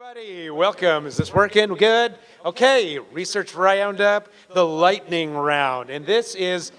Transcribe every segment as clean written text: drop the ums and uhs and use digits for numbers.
Everybody, welcome. Is this working? Good? Okay, research roundup, the lightning round. And this is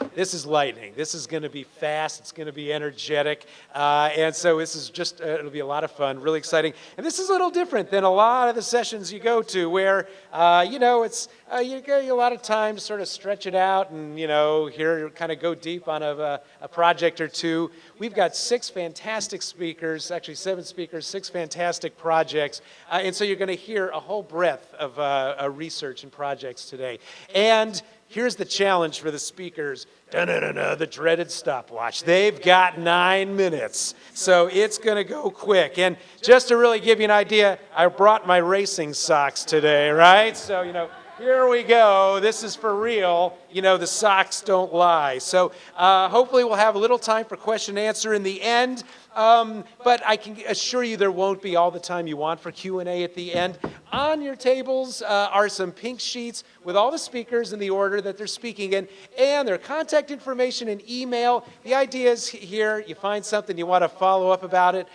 lightning. This is going to be fast. It's going to be energetic. And so this is just, it'll be a lot of fun, really exciting. And this is a little different than a lot of the sessions you go to where, it's, you get a lot of time to sort of stretch it out and, here kind of go deep on a project or two. We've got 6 fantastic speakers, actually 7 speakers, 6 fantastic projects. And so you're going to hear a whole breadth of research and projects today. And here's the challenge for the speakers. The dreaded stopwatch. They've got 9 minutes. So it's going to go quick. And just to really give you an idea, I brought my racing socks today, right? So, here we go. This is for real. The socks don't lie. So hopefully we'll have a little time for question and answer in the end. But I can assure you there won't be all the time you want for Q&A at the end. On your tables are some pink sheets with all the speakers in the order that they're speaking in and their contact information and email. The idea is here, you find something, you want to follow up about it,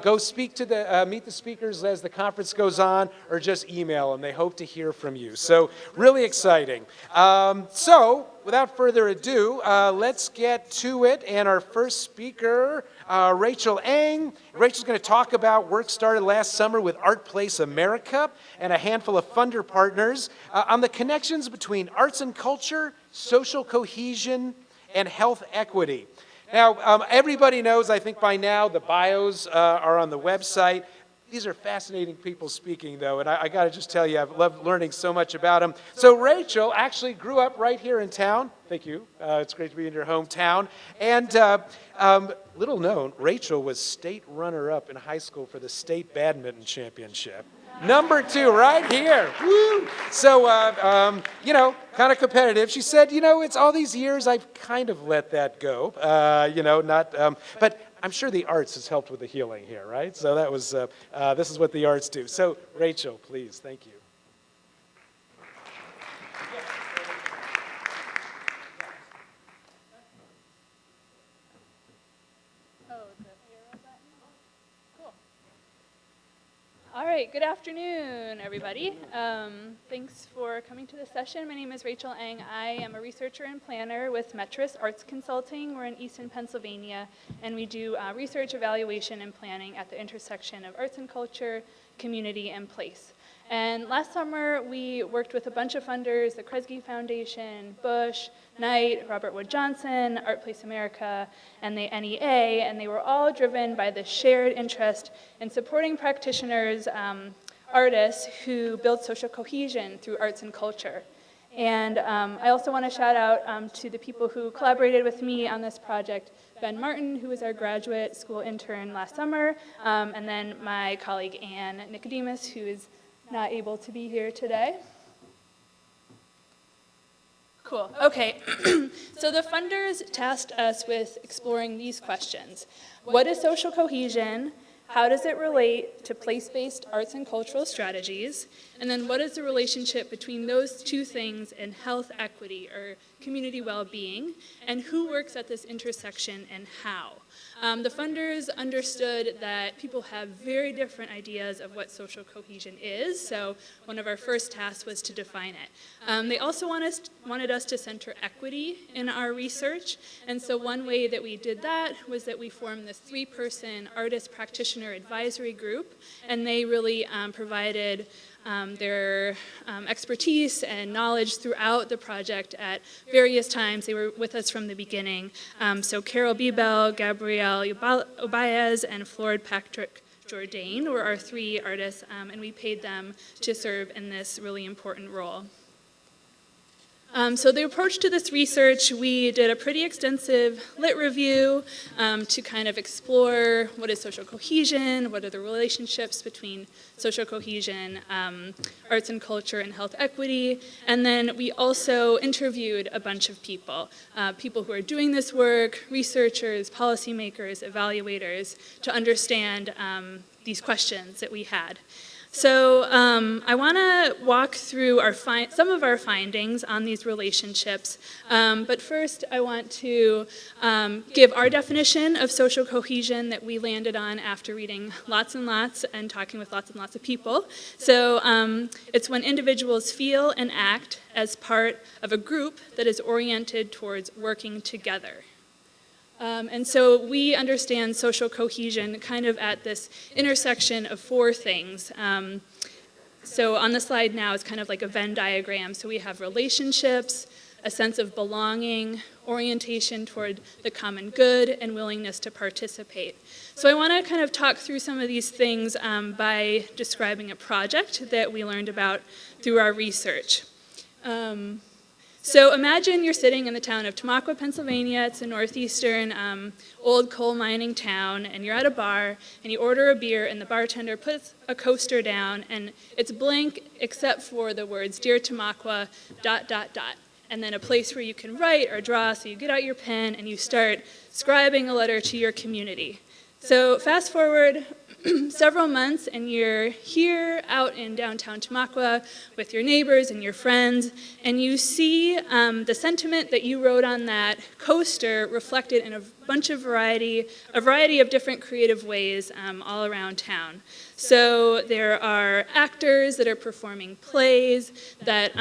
go speak to meet the speakers as the conference goes on, or just email them. They hope to hear from you. So really exciting. So without further ado, let's get to it. And our first speaker, Rachel Eng. Rachel's going to talk about work started last summer with Art Place America and a handful of funder partners on the connections between arts and culture, social cohesion, and health equity. Now, everybody knows, I think by now, the bios are on the website. These are fascinating people speaking, though, and I got to just tell you, I've loved learning so much about them. So Rachel actually grew up right here in town. Thank you. It's great to be in your hometown. And little known, Rachel was state runner-up in high school for the state badminton championship. Number 2, right here. Woo! So, kind of competitive. She said, it's all these years I've kind of let that go. But I'm sure the arts has helped with the healing here, right? So that was, this is what the arts do. So, Rachel, please, thank you. All right, good afternoon, everybody. Thanks for coming to this session. My name is Rachel Eng. I am a researcher and planner with Metris Arts Consulting. We're in Easton, Pennsylvania, and we do research, evaluation, and planning at the intersection of arts and culture, community, and place. And last summer, we worked with a bunch of funders, the Kresge Foundation, Bush, Knight, Robert Wood Johnson, Art Place America, and the NEA, and they were all driven by the shared interest in supporting practitioners, artists who build social cohesion through arts and culture. And I also want to shout out to the people who collaborated with me on this project, Ben Martin, who was our graduate school intern last summer, and then my colleague Anne Nicodemus, who is not able to be here today. Cool, okay. So the funders tasked us with exploring these questions. What is social cohesion? How does it relate to place-based arts and cultural strategies? And then what is the relationship between those two things and health equity or community well-being? And who works at this intersection and how? The funders understood that people have very different ideas of what social cohesion is, so one of our first tasks was to define it. They also wanted us to center equity in our research, and so one way that we did that was that we formed this 3-person artist practitioner advisory group, and they really provided their expertise and knowledge throughout the project at various times. They were with us from the beginning. So Carol Bebel, Gabrielle Obaez, and Floyd Patrick Jourdain were our 3 artists, and we paid them to serve in this really important role. So the approach to this research, we did a pretty extensive lit review to kind of explore what is social cohesion, what are the relationships between social cohesion, arts and culture, and health equity. And then we also interviewed a bunch of people, people who are doing this work, researchers, policymakers, evaluators, to understand these questions that we had. So I want to walk through some of our findings on these relationships, but first I want to give our definition of social cohesion that we landed on after reading lots and lots and talking with lots and lots of people. So it's when individuals feel and act as part of a group that is oriented towards working together. And so we understand social cohesion kind of at this intersection of four things. So on the slide now is kind of like a Venn diagram. So we have relationships, a sense of belonging, orientation toward the common good, and willingness to participate. So I want to kind of talk through some of these things by describing a project that we learned about through our research. So imagine you're sitting in the town of Tamaqua, Pennsylvania. It's a northeastern old coal mining town, and you're at a bar, and you order a beer, and the bartender puts a coaster down, and it's blank except for the words, "Dear Tamaqua, ... and then a place where you can write or draw, so you get out your pen, and you start scribing a letter to your community. So fast forward several months, and you're here out in downtown Tamaqua with your neighbors and your friends, and you see the sentiment that you wrote on that coaster reflected in a variety of different creative ways all around town. So there are actors that are performing plays that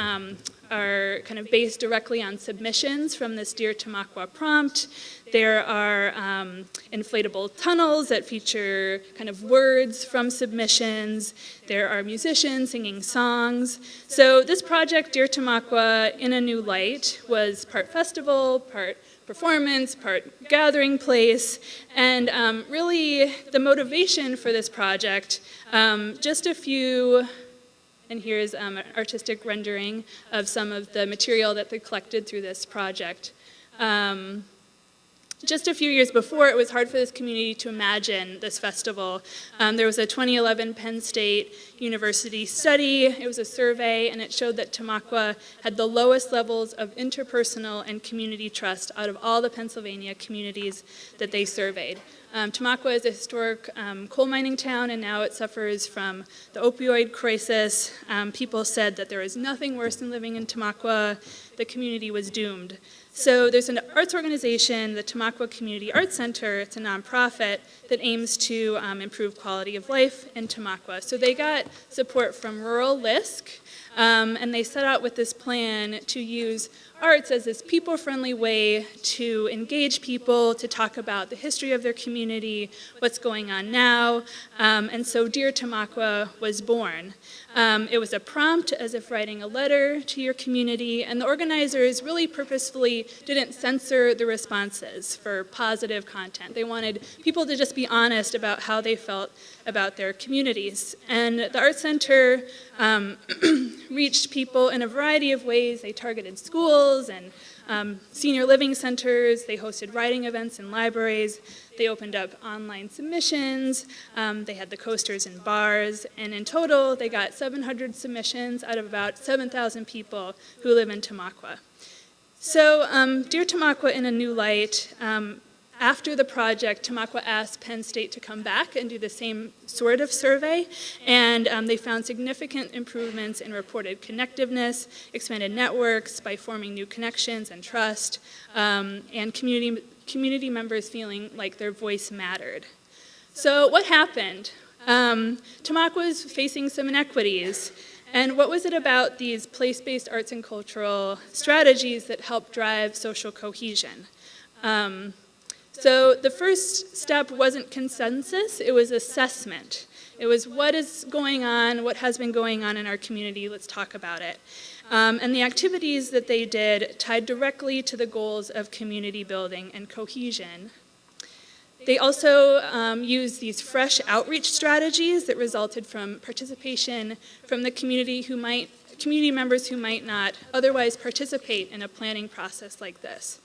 are kind of based directly on submissions from this Dear Tamaqua prompt. There are inflatable tunnels that feature kind of words from submissions. There are musicians singing songs. So this project, Dear Tamaqua in a New Light, was part festival, part performance, part gathering place, and really the motivation for this project, just a few. And here's an artistic rendering of some of the material that they collected through this project. Just a few years before, it was hard for this community to imagine this festival. There was a 2011 Penn State University study. It was a survey, and it showed that Tamaqua had the lowest levels of interpersonal and community trust out of all the Pennsylvania communities that they surveyed. Tamaqua is a historic coal mining town, and now it suffers from the opioid crisis. People said that there was nothing worse than living in Tamaqua. The community was doomed. So there's an arts organization, the Tamaqua Community Arts Center. It's a nonprofit that aims to improve quality of life in Tamaqua. So they got support from Rural LISC, and they set out with this plan to use arts as this people-friendly way to engage people, to talk about the history of their community, what's going on now, and so Dear Tamaqua was born. It was a prompt, as if writing a letter to your community, and the organizers really purposefully didn't censor the responses for positive content. They wanted people to just be honest about how they felt about their communities. And the Art Center reached people in a variety of ways. They targeted schools and senior living centers. They hosted writing events in libraries. They opened up online submissions. They had the coasters in bars. And in total, they got 700 submissions out of about 7,000 people who live in Tamaqua. So Dear Tamaqua in a New Light, after the project, Tamaqua asked Penn State to come back and do the same sort of survey, and they found significant improvements in reported connectiveness, expanded networks by forming new connections and trust, and community members feeling like their voice mattered. So what happened? Tamaqua was facing some inequities. And what was it about these place-based arts and cultural strategies that helped drive social cohesion? So the first step wasn't consensus, it was assessment. It was what is going on, what has been going on in our community, let's talk about it. And the activities that they did tied directly to the goals of community building and cohesion. They also used these fresh outreach strategies that resulted from participation from the community members who might not otherwise participate in a planning process like this.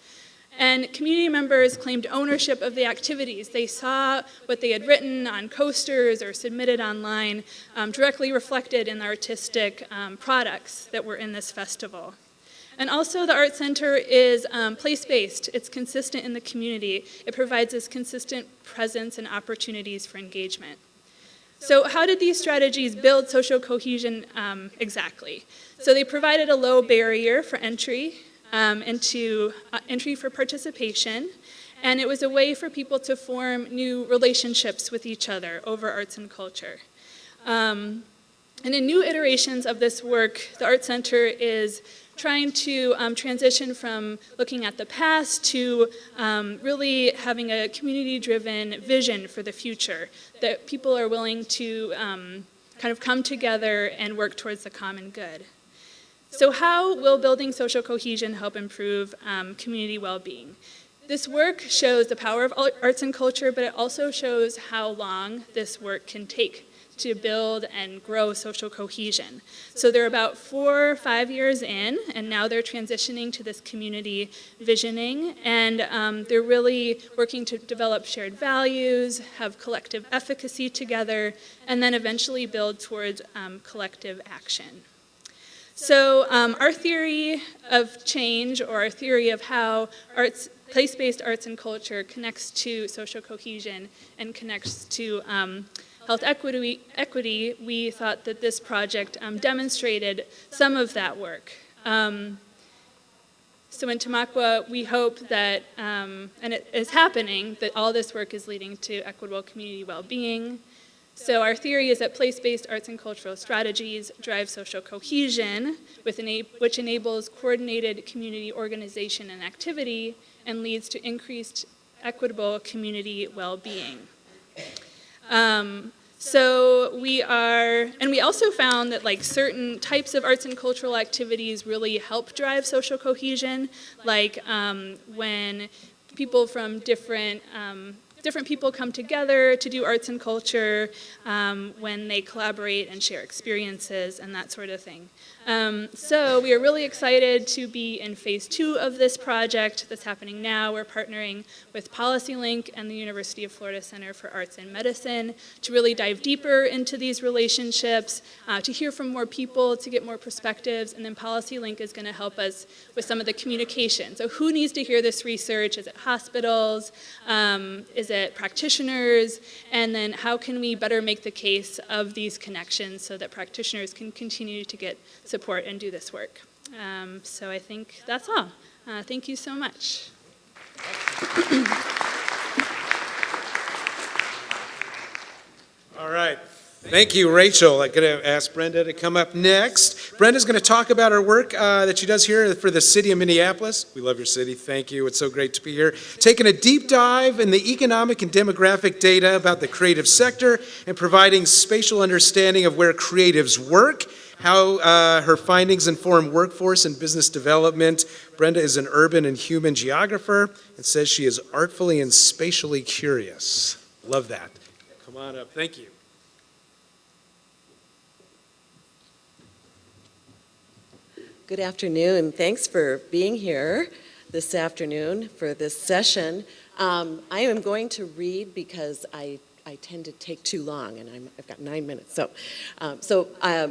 And community members claimed ownership of the activities. They saw what they had written on coasters or submitted online directly reflected in the artistic products that were in this festival. And also the Art Center is place-based. It's consistent in the community. It provides us consistent presence and opportunities for engagement. So how did these strategies build social cohesion exactly? So they provided a low barrier for entry entry for participation, and it was a way for people to form new relationships with each other over arts and culture. And in new iterations of this work, the Art Center is trying to transition from looking at the past to really having a community-driven vision for the future, that people are willing to kind of come together and work towards the common good. So how will building social cohesion help improve community well-being? This work shows the power of arts and culture, but it also shows how long this work can take to build and grow social cohesion. So they're about 4 or 5 years in, and now they're transitioning to this community visioning, and they're really working to develop shared values, have collective efficacy together, and then eventually build towards collective action. So our theory of change, or our theory of how place-based arts and culture connects to social cohesion and connects to health equity, we thought that this project demonstrated some of that work. So in Tamaqua, we hope that, and it is happening, that all this work is leading to equitable community well-being. So our theory is that place-based arts and cultural strategies drive social cohesion, which enables coordinated community organization and activity, and leads to increased equitable community well-being. So we also found that like certain types of arts and cultural activities really help drive social cohesion, like when people from different people come together to do arts and culture, when they collaborate and share experiences and that sort of thing. So we are really excited to be in phase 2 of this project that's happening now. We're partnering with PolicyLink and the University of Florida Center for Arts and Medicine to really dive deeper into these relationships, to hear from more people, to get more perspectives, and then PolicyLink is going to help us with some of the communication. So who needs to hear this research? Is it hospitals? Is it practitioners? And then how can we better make the case of these connections so that practitioners can continue to get support and do this work. So I think that's all. Thank you so much. All right. Thank you, Rachel. I'm going to ask Brenda to come up next. Brenda's going to talk about her work that she does here for the city of Minneapolis. We love your city. Thank you. It's so great to be here. Taking a deep dive in the economic and demographic data about the creative sector and providing spatial understanding of where creatives work, how her findings inform workforce and business development. Brenda is an urban and human geographer and says she is artfully and spatially curious. Love that. Come on up. Thank you. Good afternoon, and thanks for being here this afternoon for this session. I am going to read because I tend to take too long, and I've got 9 minutes. So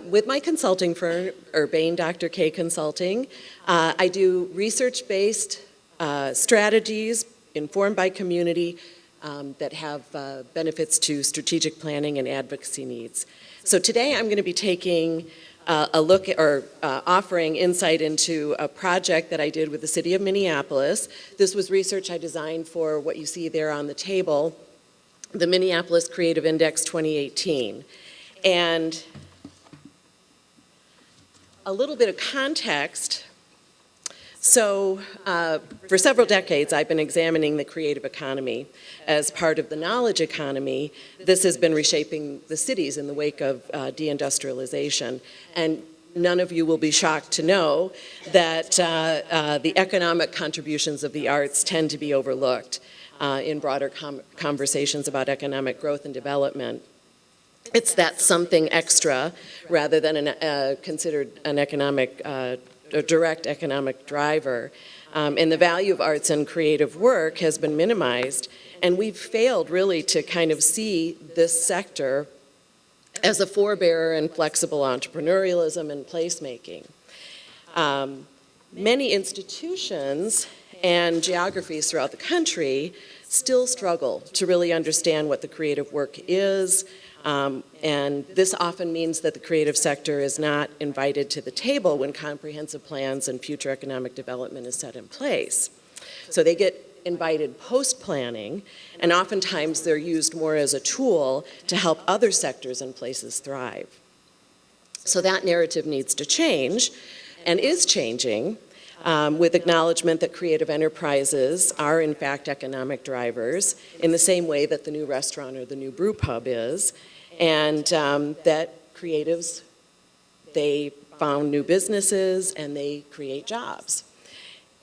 with my consulting firm, Urbane Dr. K Consulting, I do research-based strategies informed by community that have benefits to strategic planning and advocacy needs. So today I'm going to be taking a look at, or offering insight into a project that I did with the city of Minneapolis. This was research I designed for what you see there on the table, the Minneapolis Creative Index 2018. And a little bit of context. So for several decades, I've been examining the creative economy as part of the knowledge economy. This has been reshaping the cities in the wake of deindustrialization. And none of you will be shocked to know that the economic contributions of the arts tend to be overlooked in broader conversations about economic growth and development. It's that something extra rather than considered an economic a direct economic driver, and the value of arts and creative work has been minimized, and we've failed really to kind of see this sector as a forebearer in flexible entrepreneurialism and placemaking. Many institutions and geographies throughout the country still struggle to really understand what the creative work is, And this often means that the creative sector is not invited to the table when comprehensive plans and future economic development is set in place. So they get invited post-planning, and oftentimes they're used more as a tool to help other sectors and places thrive. So that narrative needs to change, and is changing, with acknowledgement that creative enterprises are in fact economic drivers in the same way that the new restaurant or the new brew pub is, and that creatives, they found new businesses and they create jobs.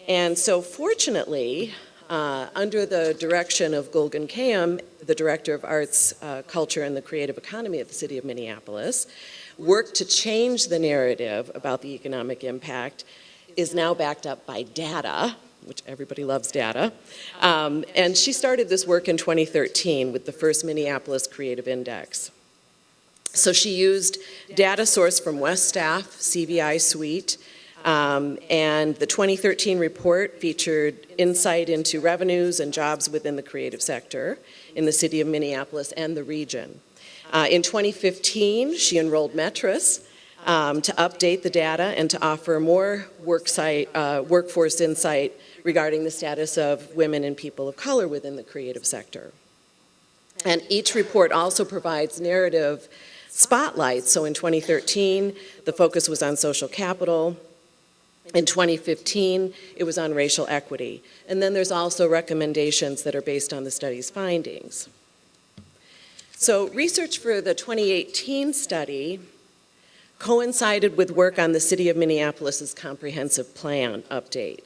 And so fortunately, under the direction of Gulgan Kayam, the Director of Arts, Culture, and the Creative Economy at the City of Minneapolis, worked to change the narrative about the economic impact, is now backed up by data, which everybody loves data. And she started this work in 2013 with the first Minneapolis Creative Index. So she used data sourced from West Staff, CVI Suite, and the 2013 report featured insight into revenues and jobs within the creative sector in the city of Minneapolis and the region. In 2015, she enrolled Metris to update the data and to offer more workforce insight regarding the status of women and people of color within the creative sector. And each report also provides narrative spotlights. So in 2013, the focus was on social capital. In 2015, it was on racial equity. And then there's also recommendations that are based on the study's findings. So research for the 2018 study coincided with work on the City of Minneapolis's comprehensive plan update,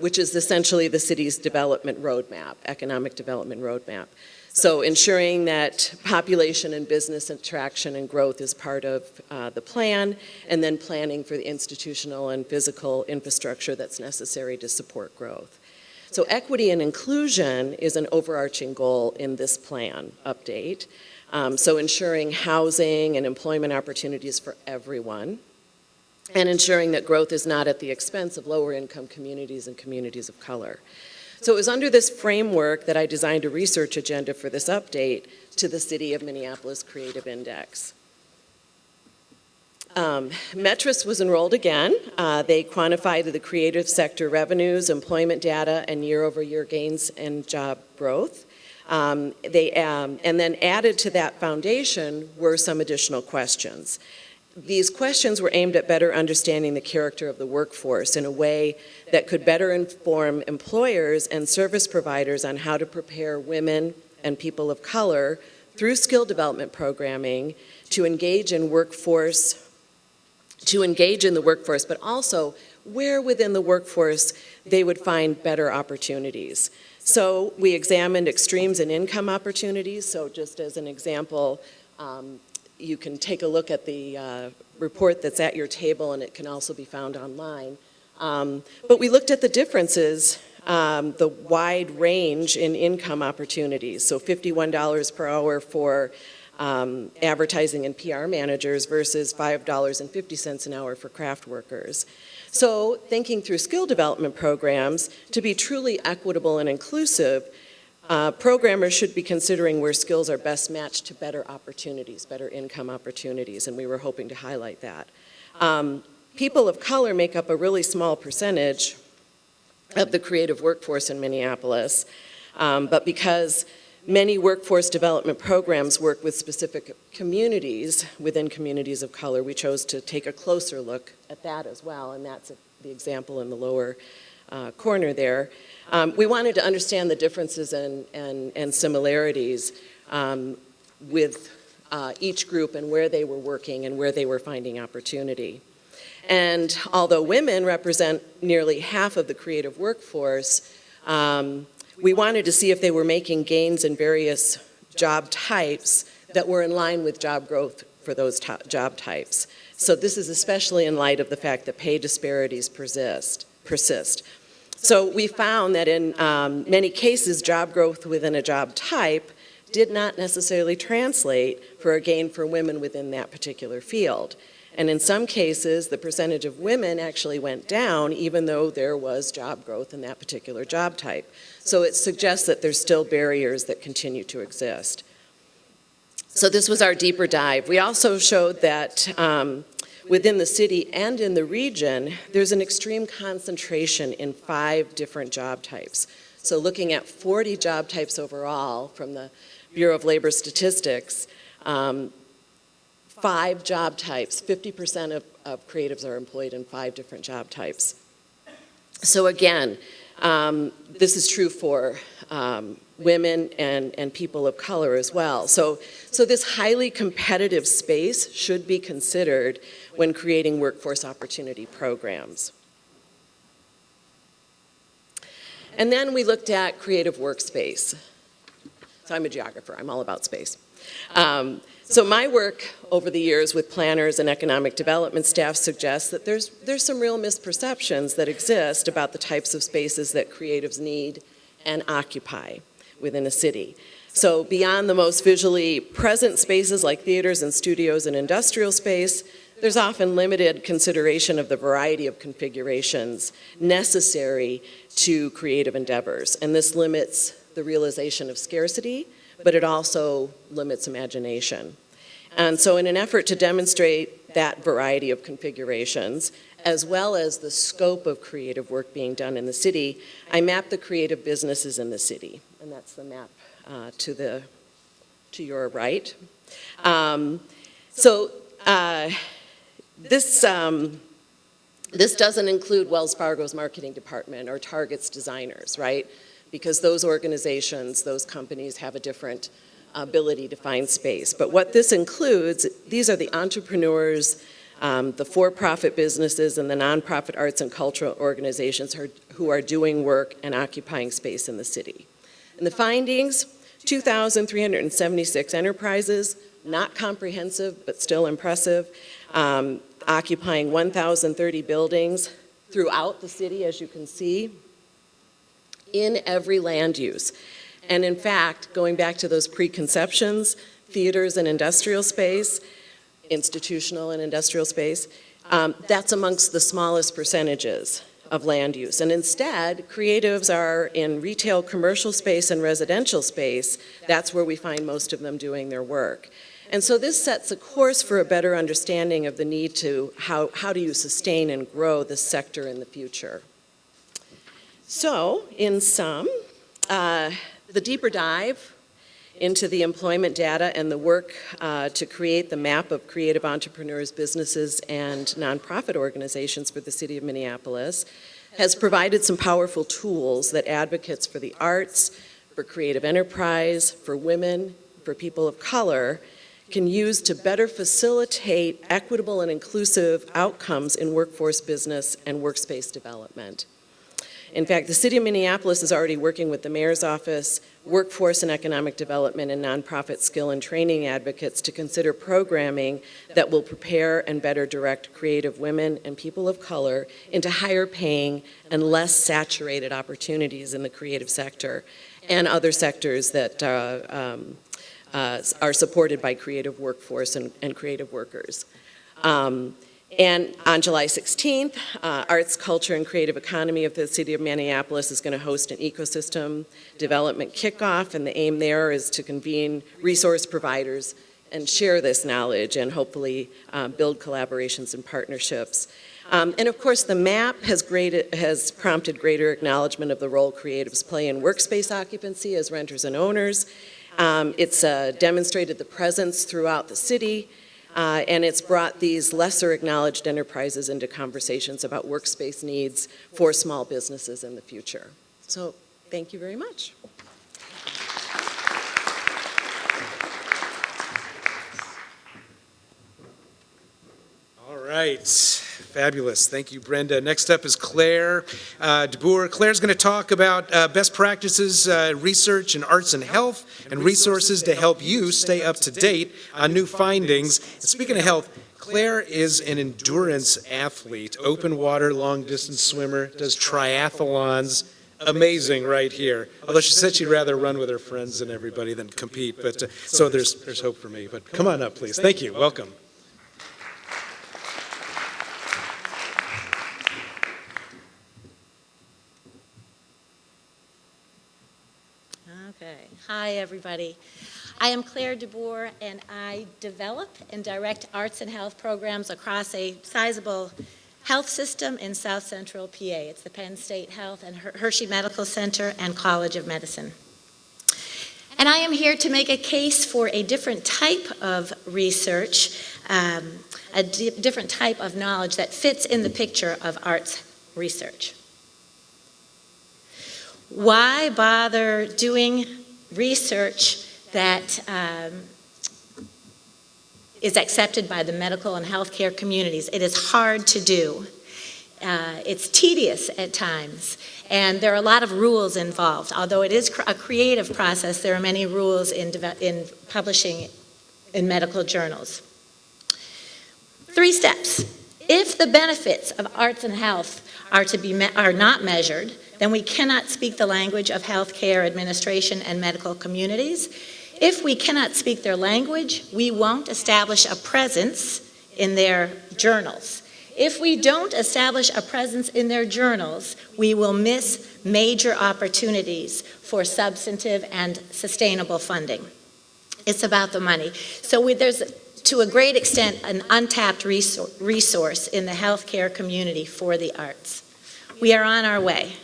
which is essentially the city's development roadmap, economic development roadmap. So ensuring that population and business attraction and growth is part of the plan, and then planning for the institutional and physical infrastructure that's necessary to support growth. So equity and inclusion is an overarching goal in this plan update. So ensuring housing and employment opportunities for everyone, and ensuring that growth is not at the expense of lower income communities and communities of color. So it was under this framework that I designed a research agenda for this update to the City of Minneapolis Creative Index. Metris was enrolled again. They quantified the creative sector revenues, employment data, and year-over-year gains and job growth. And then added to that foundation were some additional questions. These questions were aimed at better understanding the character of the workforce in a way that could better inform employers and service providers on how to prepare women and people of color through skill development programming to engage in the workforce, but also where within the workforce they would find better opportunities. So we examined extremes in income opportunities. So just as an example, you can take a look at the report that's at your table, and it can also be found online. But we looked at the differences, the wide range in income opportunities. So $51 per hour for advertising and PR managers versus $5.50 an hour for craft workers. So thinking through skill development programs to be truly equitable and inclusive, programmers should be considering where skills are best matched to better opportunities, better income opportunities, and we were hoping to highlight that. People of color make up a really small percentage of the creative workforce in Minneapolis, but because many workforce development programs work with specific communities within communities of color, we chose to take a closer look at that as well, and that's the example in the lower corner there. We wanted to understand the differences and similarities with each group and where they were working and where they were finding opportunity. And although women represent nearly half of the creative workforce, we wanted to see if they were making gains in various job types that were in line with job growth for those job types. So this is especially in light of the fact that pay disparities persist. So we found that in many cases, job growth within a job type did not necessarily translate for a gain for women within that particular field. And in some cases, the percentage of women actually went down even though there was job growth in that particular job type. So it suggests that there's still barriers that continue to exist. So this was our deeper dive. We also showed that within the city and in the region, there's an extreme concentration in 5 different job types. So looking at 40 job types overall from the Bureau of Labor Statistics, 5 job types, 50% of creatives are employed in 5 different job types. So again, this is true for women and people of color as well. So this highly competitive space should be considered when creating workforce opportunity programs. And then we looked at creative workspace. So I'm a geographer, I'm all about space. So my work over the years with planners and economic development staff suggests that there's some real misperceptions that exist about the types of spaces that creatives need and occupy within a city. So beyond the most visually present spaces like theaters and studios and industrial space, there's often limited consideration of the variety of configurations necessary to creative endeavors. And this limits the realization of scarcity, but it also limits imagination. And so in an effort to demonstrate that variety of configurations, as well as the scope of creative work being done in the city, I mapped the creative businesses in the city. And that's the map to your right. This doesn't include Wells Fargo's marketing department or Target's designers, right? Because those organizations, those companies have a different ability to find space. But what this includes, these are the entrepreneurs, the for-profit businesses, and the nonprofit arts and cultural organizations who are doing work and occupying space in the city. And the findings, 2,376 enterprises, not comprehensive, but still impressive, occupying 1,030 buildings throughout the city, as you can see, in every land use. And in fact, going back to those preconceptions, theaters and industrial space, institutional and industrial space, that's amongst the smallest percentages of land use. And instead, creatives are in retail, commercial space, and residential space. That's where we find most of them doing their work. And so this sets a course for a better understanding of the need to, how do you sustain and grow this sector in the future. So, in sum, the deeper dive into the employment data and the work to create the map of creative entrepreneurs, businesses, and nonprofit organizations for the city of Minneapolis has provided some powerful tools that advocates for the arts, for creative enterprise, for women, for people of color, can use to better facilitate equitable and inclusive outcomes in workforce, business, and workspace development. In fact, the City of Minneapolis is already working with the Mayor's Office, Workforce and Economic Development, and nonprofit skill and training advocates to consider programming that will prepare and better direct creative women and people of color into higher paying and less saturated opportunities in the creative sector and other sectors that are supported by creative workforce and creative workers. And on July 16th, Arts, Culture, and Creative Economy of the City of Minneapolis is going to host an ecosystem development kickoff, and the aim there is to convene resource providers and share this knowledge and hopefully build collaborations and partnerships. And of course, the map has prompted greater acknowledgement of the role creatives play in workspace occupancy as renters and owners. It's demonstrated the presence throughout the city. And it's brought these lesser acknowledged enterprises into conversations about workspace needs for small businesses in the future. So thank you very much. All right, fabulous. Thank you, Brenda. Next up is Claire DeBoer. Claire's going to talk about best practices, research in arts and health, and resources to help you stay up to date on new findings. And speaking of health, Claire is an endurance athlete, open water, long distance swimmer, does triathlons. Amazing right here. Although she said she'd rather run with her friends and everybody than compete, but so there's hope for me. But come on up, please. Thank you. Welcome. Okay. Hi, everybody. I am Claire DeBoer, and I develop and direct arts and health programs across a sizable health system in South Central PA. It's the Penn State Health and Hershey Medical Center and College of Medicine. And I am here to make a case for a different type of research, a different type of knowledge that fits in the picture of arts research. Why bother doing research that is accepted by the medical and healthcare communities? It is hard to do. It's tedious at times, and there are a lot of rules involved. Although it is a creative process, there are many rules in publishing in medical journals. 3 steps. If the benefits of arts and health are not measured, then we cannot speak the language of healthcare administration and medical communities. If we cannot speak their language, we won't establish a presence in their journals. If we don't establish a presence in their journals, we will miss major opportunities for substantive and sustainable funding. It's about the money. So there's, to a great extent, an untapped resource in the healthcare community for the arts. We are on our way.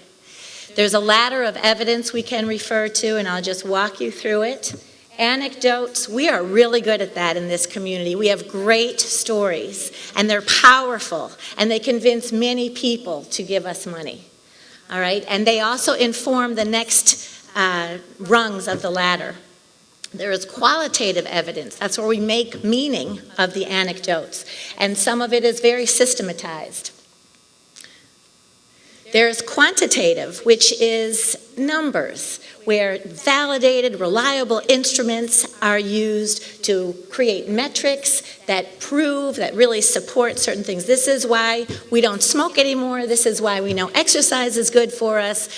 There's a ladder of evidence we can refer to, and I'll just walk you through it. Anecdotes, we are really good at that in this community. We have great stories, and they're powerful, and they convince many people to give us money. All right? And they also inform the next rungs of the ladder. There is qualitative evidence. That's where we make meaning of the anecdotes, and some of it is very systematized. There's quantitative, which is numbers, where validated, reliable instruments are used to create metrics that prove, that really support certain things. This is why we don't smoke anymore. This is why we know exercise is good for us.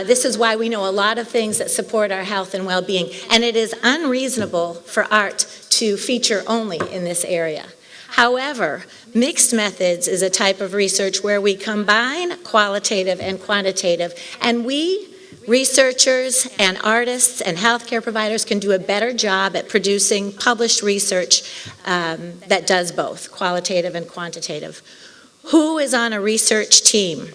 This is why we know a lot of things that support our health and well-being. And it is unreasonable for art to feature only in this area. However, mixed methods is a type of research where we combine qualitative and quantitative, and we, researchers and artists and healthcare providers, can do a better job at producing published research that does both, qualitative and quantitative. Who is on a research team?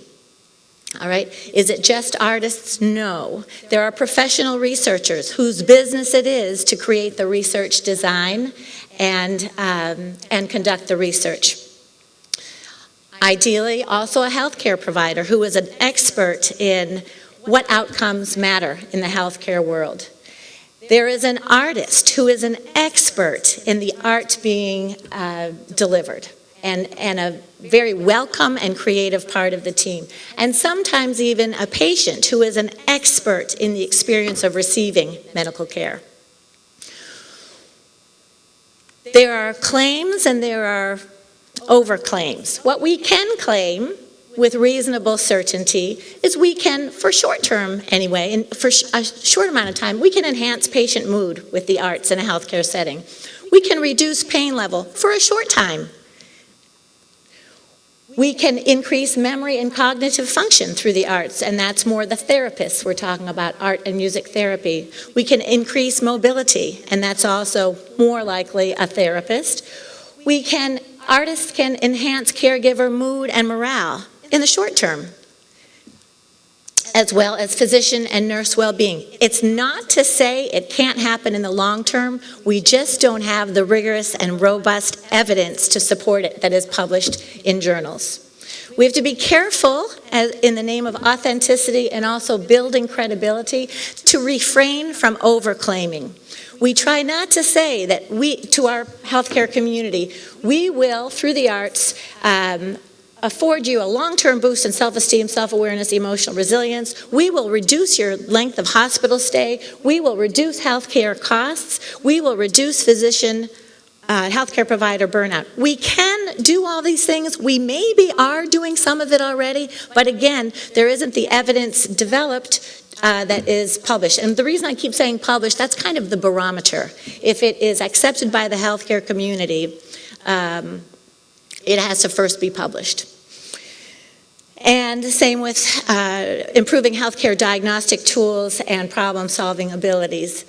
All right, is it just artists? No. There are professional researchers whose business it is to create the research design and conduct the research. Ideally, also a healthcare provider who is an expert in what outcomes matter in the healthcare world. There is an artist who is an expert in the art being delivered, and a very welcome and creative part of the team. And sometimes even a patient who is an expert in the experience of receiving medical care. There are claims and there are overclaims. What we can claim with reasonable certainty is we can, for short term anyway, and for a short amount of time, we can enhance patient mood with the arts in a healthcare setting. We can reduce pain level for a short time. We can increase memory and cognitive function through the arts, and that's more the therapists. We're talking about art and music therapy. We can increase mobility, and that's also more likely a therapist. Artists can enhance caregiver mood and morale in the short term, as well as physician and nurse well-being. It's not to say it can't happen in the long term. We just don't have the rigorous and robust evidence to support it that is published in journals. We have to be careful, in the name of authenticity and also building credibility, to refrain from overclaiming. We try not to say that to our healthcare community, we will, through the arts, afford you a long-term boost in self-esteem, self-awareness, emotional resilience. We will reduce your length of hospital stay. We will reduce healthcare costs. We will reduce physician, healthcare provider burnout. We can do all these things. We maybe are doing some of it already, but again, there isn't the evidence developed that is published. And the reason I keep saying published, that's kind of the barometer. If it is accepted by the healthcare community, it has to first be published. And the same with improving healthcare diagnostic tools and problem-solving abilities.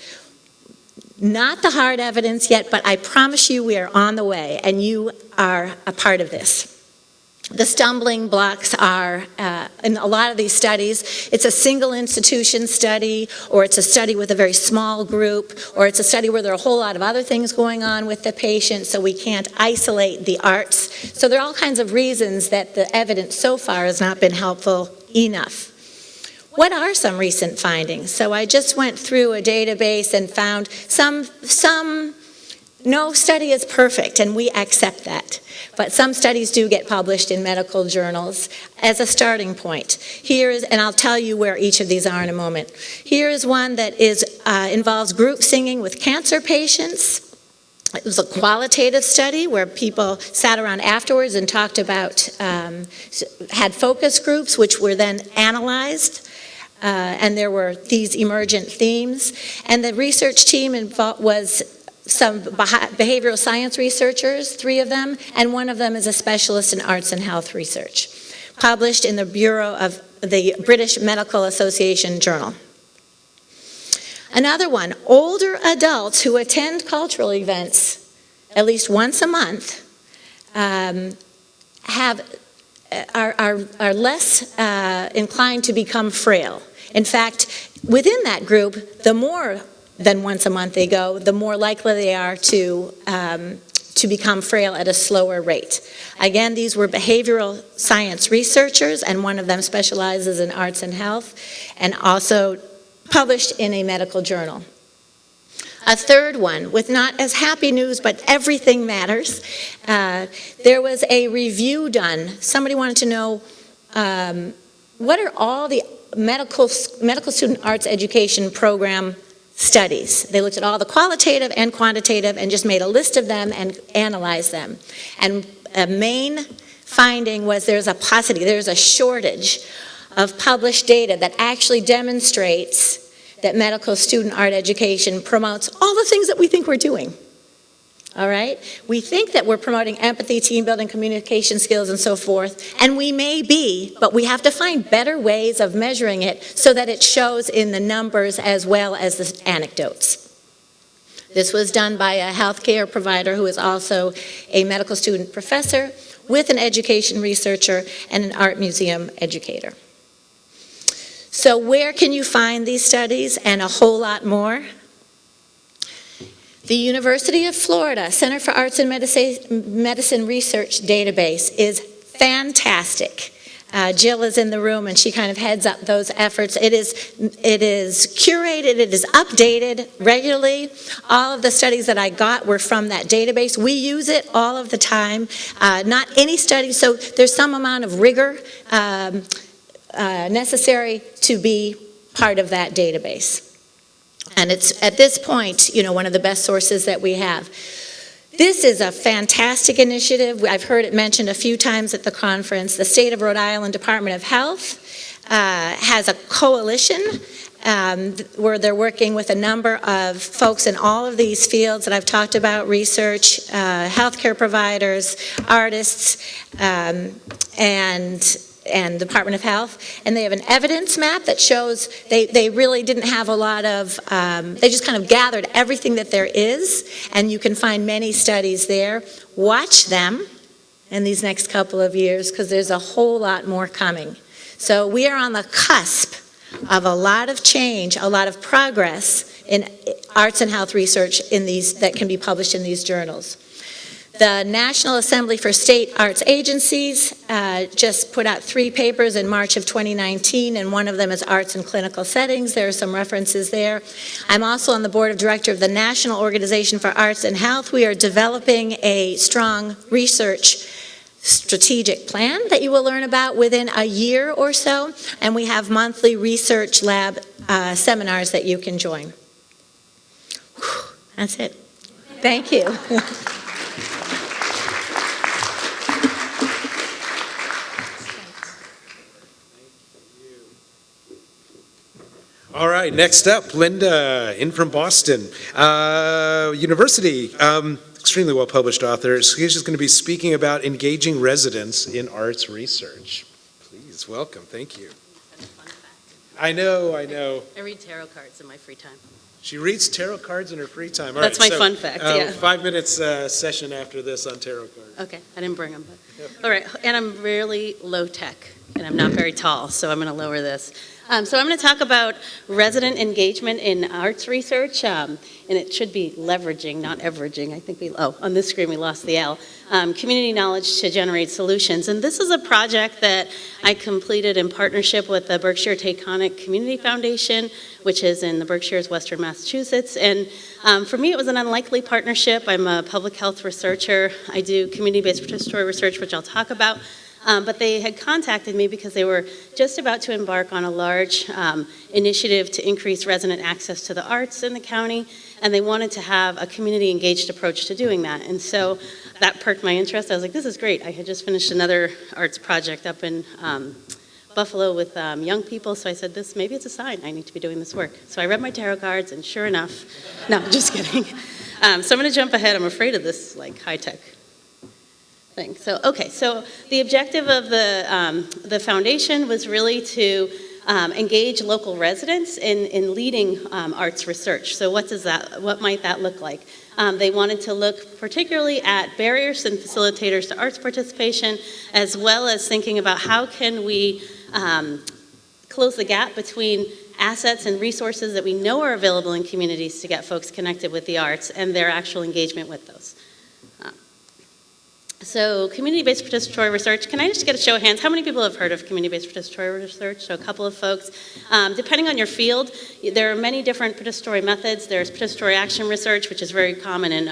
Not the hard evidence yet, but I promise you we are on the way, and you are a part of this. The stumbling blocks are, in a lot of these studies, it's a single institution study, or it's a study with a very small group, or it's a study where there are a whole lot of other things going on with the patient, so we can't isolate the arts. So there are all kinds of reasons that the evidence so far has not been helpful enough. What are some recent findings? So I just went through a database and found no study is perfect, and we accept that. But some studies do get published in medical journals as a starting point. Here is, and I'll tell you where each of these are in a moment. Here is one that involves group singing with cancer patients. It was a qualitative study where people sat around afterwards and talked about, had focus groups, which were then analyzed. And there were these emergent themes. And the research team was some behavioral science researchers, 3 of them, and one of them is a specialist in arts and health research, published in the Bureau of the British Medical Association Journal. Another one, older adults who attend cultural events at least once a month are less inclined to become frail. In fact, within that group, the more than once a month they go, the more likely they are to become frail at a slower rate. Again, these were behavioral science researchers, and one of them specializes in arts and health, and also published in a medical journal. A third one, with not as happy news, but everything matters. There was a review done. Somebody wanted to know what are all the medical student arts education program studies. They looked at all the qualitative and quantitative and just made a list of them and analyzed them. And a main finding was there's a shortage of published data that actually demonstrates that medical student art education promotes all the things that we think we're doing. All right? We think that we're promoting empathy, team building, communication skills, and so forth, and we may be, but we have to find better ways of measuring it so that it shows in the numbers as well as the anecdotes. This was done by a healthcare provider who is also a medical student professor with an education researcher and an art museum educator. So where can you find these studies and a whole lot more? The University of Florida Center for Arts and Medicine Research database is fantastic. Jill is in the room and she kind of heads up those efforts. It is curated, it is updated regularly. All of the studies that I got were from that database. We use it all of the time. Not any study, so there's some amount of rigor necessary to be part of that database. And it's, at this point, one of the best sources that we have. This is a fantastic initiative. I've heard it mentioned a few times at the conference. The State of Rhode Island Department of Health has a coalition where they're working with a number of folks in all of these fields that I've talked about, research, healthcare providers, artists, and Department of Health, and they have an evidence map that shows they really didn't have a lot of, they just kind of gathered everything that there is, and you can find many studies there. Watch them in these next couple of years because there's a whole lot more coming. So we are on the cusp of a lot of change, a lot of progress in arts and health research in these that can be published in these journals. The National Assembly for State Arts Agencies just put out 3 papers in March of 2019, and one of them is Arts in Clinical Settings. There are some references there. I'm also on the board of directors of the National Organization for Arts and Health. We are developing a strong research strategic plan that you will learn about within a year or so, and we have monthly research lab seminars that you can join. Whew, that's it. Thank you. All right, next up, Linda, in from Boston University, extremely well-published author. She's just going to be speaking about engaging residents in arts research. Please, welcome, thank you. Fun fact. I know. I read tarot cards in my free time. She reads tarot cards in her free time. All That's right, my fun fact, yeah. 5 minutes session after this on tarot cards. Okay, I didn't bring them. All right, and I'm really low tech, and I'm not very tall, so I'm going to lower this. So I'm going to talk about resident engagement in arts research, and it should be leveraging, not averaging. I think on this screen we lost the L. Community knowledge to generate solutions. And this is a project that I completed in partnership with the Berkshire Taconic Community Foundation, which is in the Berkshires, Western Massachusetts. And for me, it was an unlikely partnership. I'm a public health researcher. I do community-based participatory research, which I'll talk about. But they had contacted me because they were just about to embark on a large initiative to increase resident access to the arts in the county, and they wanted to have a community-engaged approach to doing that. And so that perked my interest. I was like, this is great. I had just finished another arts project up in Buffalo with young people, so I said, maybe it's a sign I need to be doing this work. So I read my tarot cards, and sure enough, no, just kidding. So I'm going to jump ahead. I'm afraid of this high-tech thing. So the objective of the foundation was really to engage local residents in leading arts research. So what might that look like? They wanted to look particularly at barriers and facilitators to arts participation, as well as thinking about how can we close the gap between assets and resources that we know are available in communities to get folks connected with the arts and their actual engagement with those. So community-based participatory research, can I just get a show of hands? How many people have heard of community-based participatory research? So a couple of folks. Depending on your field, there are many different participatory methods. There's participatory action research, which is very common in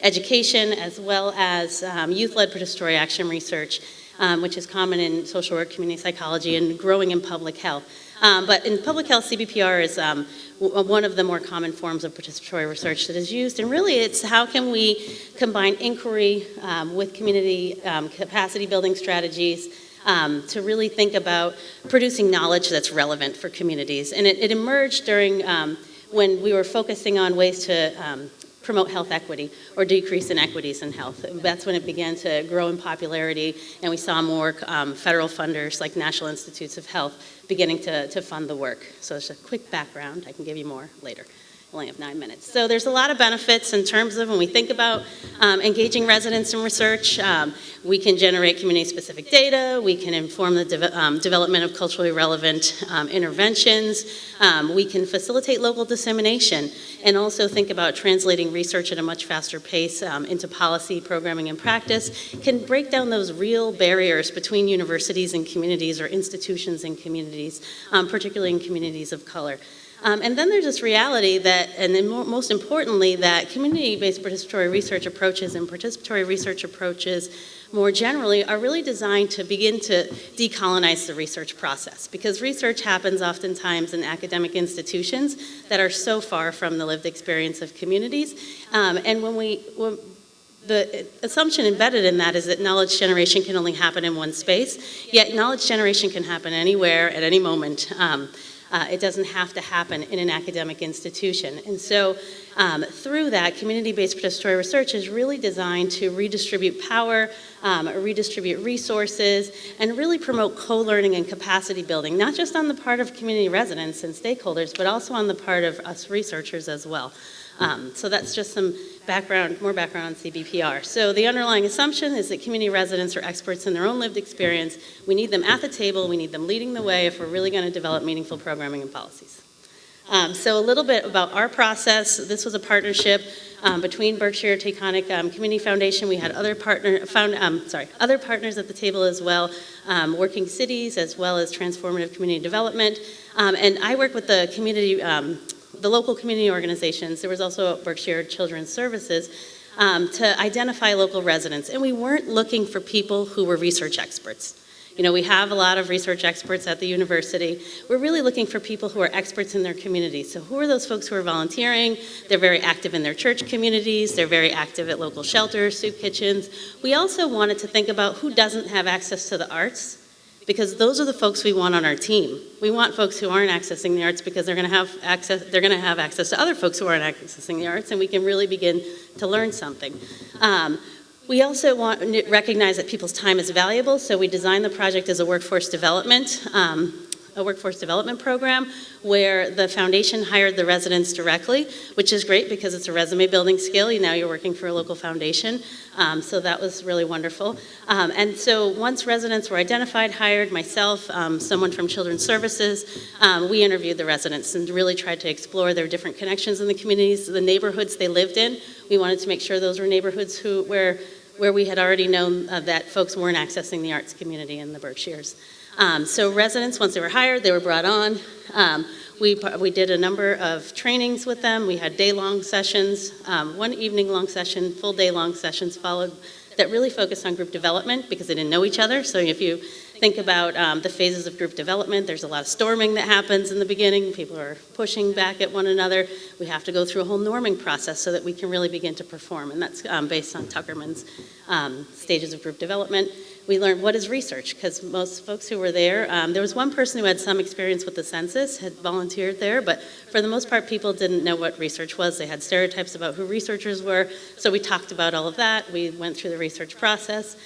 education, as well as youth-led participatory action research, which is common in social work, community psychology, and growing in public health. But in public health, CBPR is one of the more common forms of participatory research that is used. And really, it's how can we combine inquiry with community capacity building strategies to really think about producing knowledge that's relevant for communities. And it emerged during when we were focusing on ways to promote health equity or decrease inequities in health. That's when it began to grow in popularity, and we saw more federal funders like National Institutes of Health beginning to fund the work. So it's a quick background. I can give you more later. I only have 9 minutes. So there's a lot of benefits in terms of when we think about engaging residents in research. We can generate community-specific data. We can inform the development of culturally relevant interventions. We can facilitate local dissemination and also think about translating research at a much faster pace into policy, programming, and practice. Can break down those real barriers between universities and communities or institutions and communities, particularly in communities of color. And then there's this reality that, and then most importantly, that community-based participatory research approaches and participatory research approaches more generally are really designed to begin to decolonize the research process, because research happens oftentimes in academic institutions that are so far from the lived experience of communities. And the assumption embedded in that is that knowledge generation can only happen in one space, yet knowledge generation can happen anywhere at any moment. It doesn't have to happen in an academic institution. And so through that, community-based participatory research is really designed to redistribute power, redistribute resources, and really promote co-learning and capacity building, not just on the part of community residents and stakeholders, but also on the part of us researchers as well. So that's just some more background on CBPR. So the underlying assumption is that community residents are experts in their own lived experience. We need them at the table. We need them leading the way if we're really going to develop meaningful programming and policies. So a little bit about our process. This was a partnership between Berkshire Taconic Community Foundation. We had other partners at the table as well, working cities as well as transformative community development. And I work with the community. The local community organizations. There was also Berkshire Children's Services to identify local residents. And we weren't looking for people who were research experts. You know, we have a lot of research experts at the university. We're really looking for people who are experts in their community. So who are those folks who are volunteering? They're very active in their church communities. They're very active at local shelters, soup kitchens. We also wanted to think about who doesn't have access to the arts, because those are the folks we want on our team. We want folks who aren't accessing the arts because they're going to have access to other folks who aren't accessing the arts, and we can really begin to learn something. We also recognize that people's time is valuable, so we designed the project as a workforce development workforce development program where the foundation hired the residents directly, which is great because it's a resume building skill. Now you're working for a local foundation. So that was really wonderful. And so once residents were identified, hired, myself, someone from Children's Services, we interviewed the residents and really tried to explore their different connections in the communities, the neighborhoods they lived in. We wanted to make sure those were neighborhoods where we had already known that folks weren't accessing the arts community in the Berkshires. So residents, once they were hired, they were brought on. We did a number of trainings with them. We had day-long sessions, one evening-long session, full day-long sessions followed that really focused on group development because they didn't know each other. So if you think about the phases of group development, there's a lot of storming that happens in the beginning. People are pushing back at one another. We have to go through a whole norming process so that we can really begin to perform, and that's based on Tuckerman's stages of group development. We learned what is research, because most folks who were there was one person who had some experience with the census, had volunteered there, but for the most part, people didn't know what research was. They had stereotypes about who researchers were, so we talked about all of that. We went through the research process.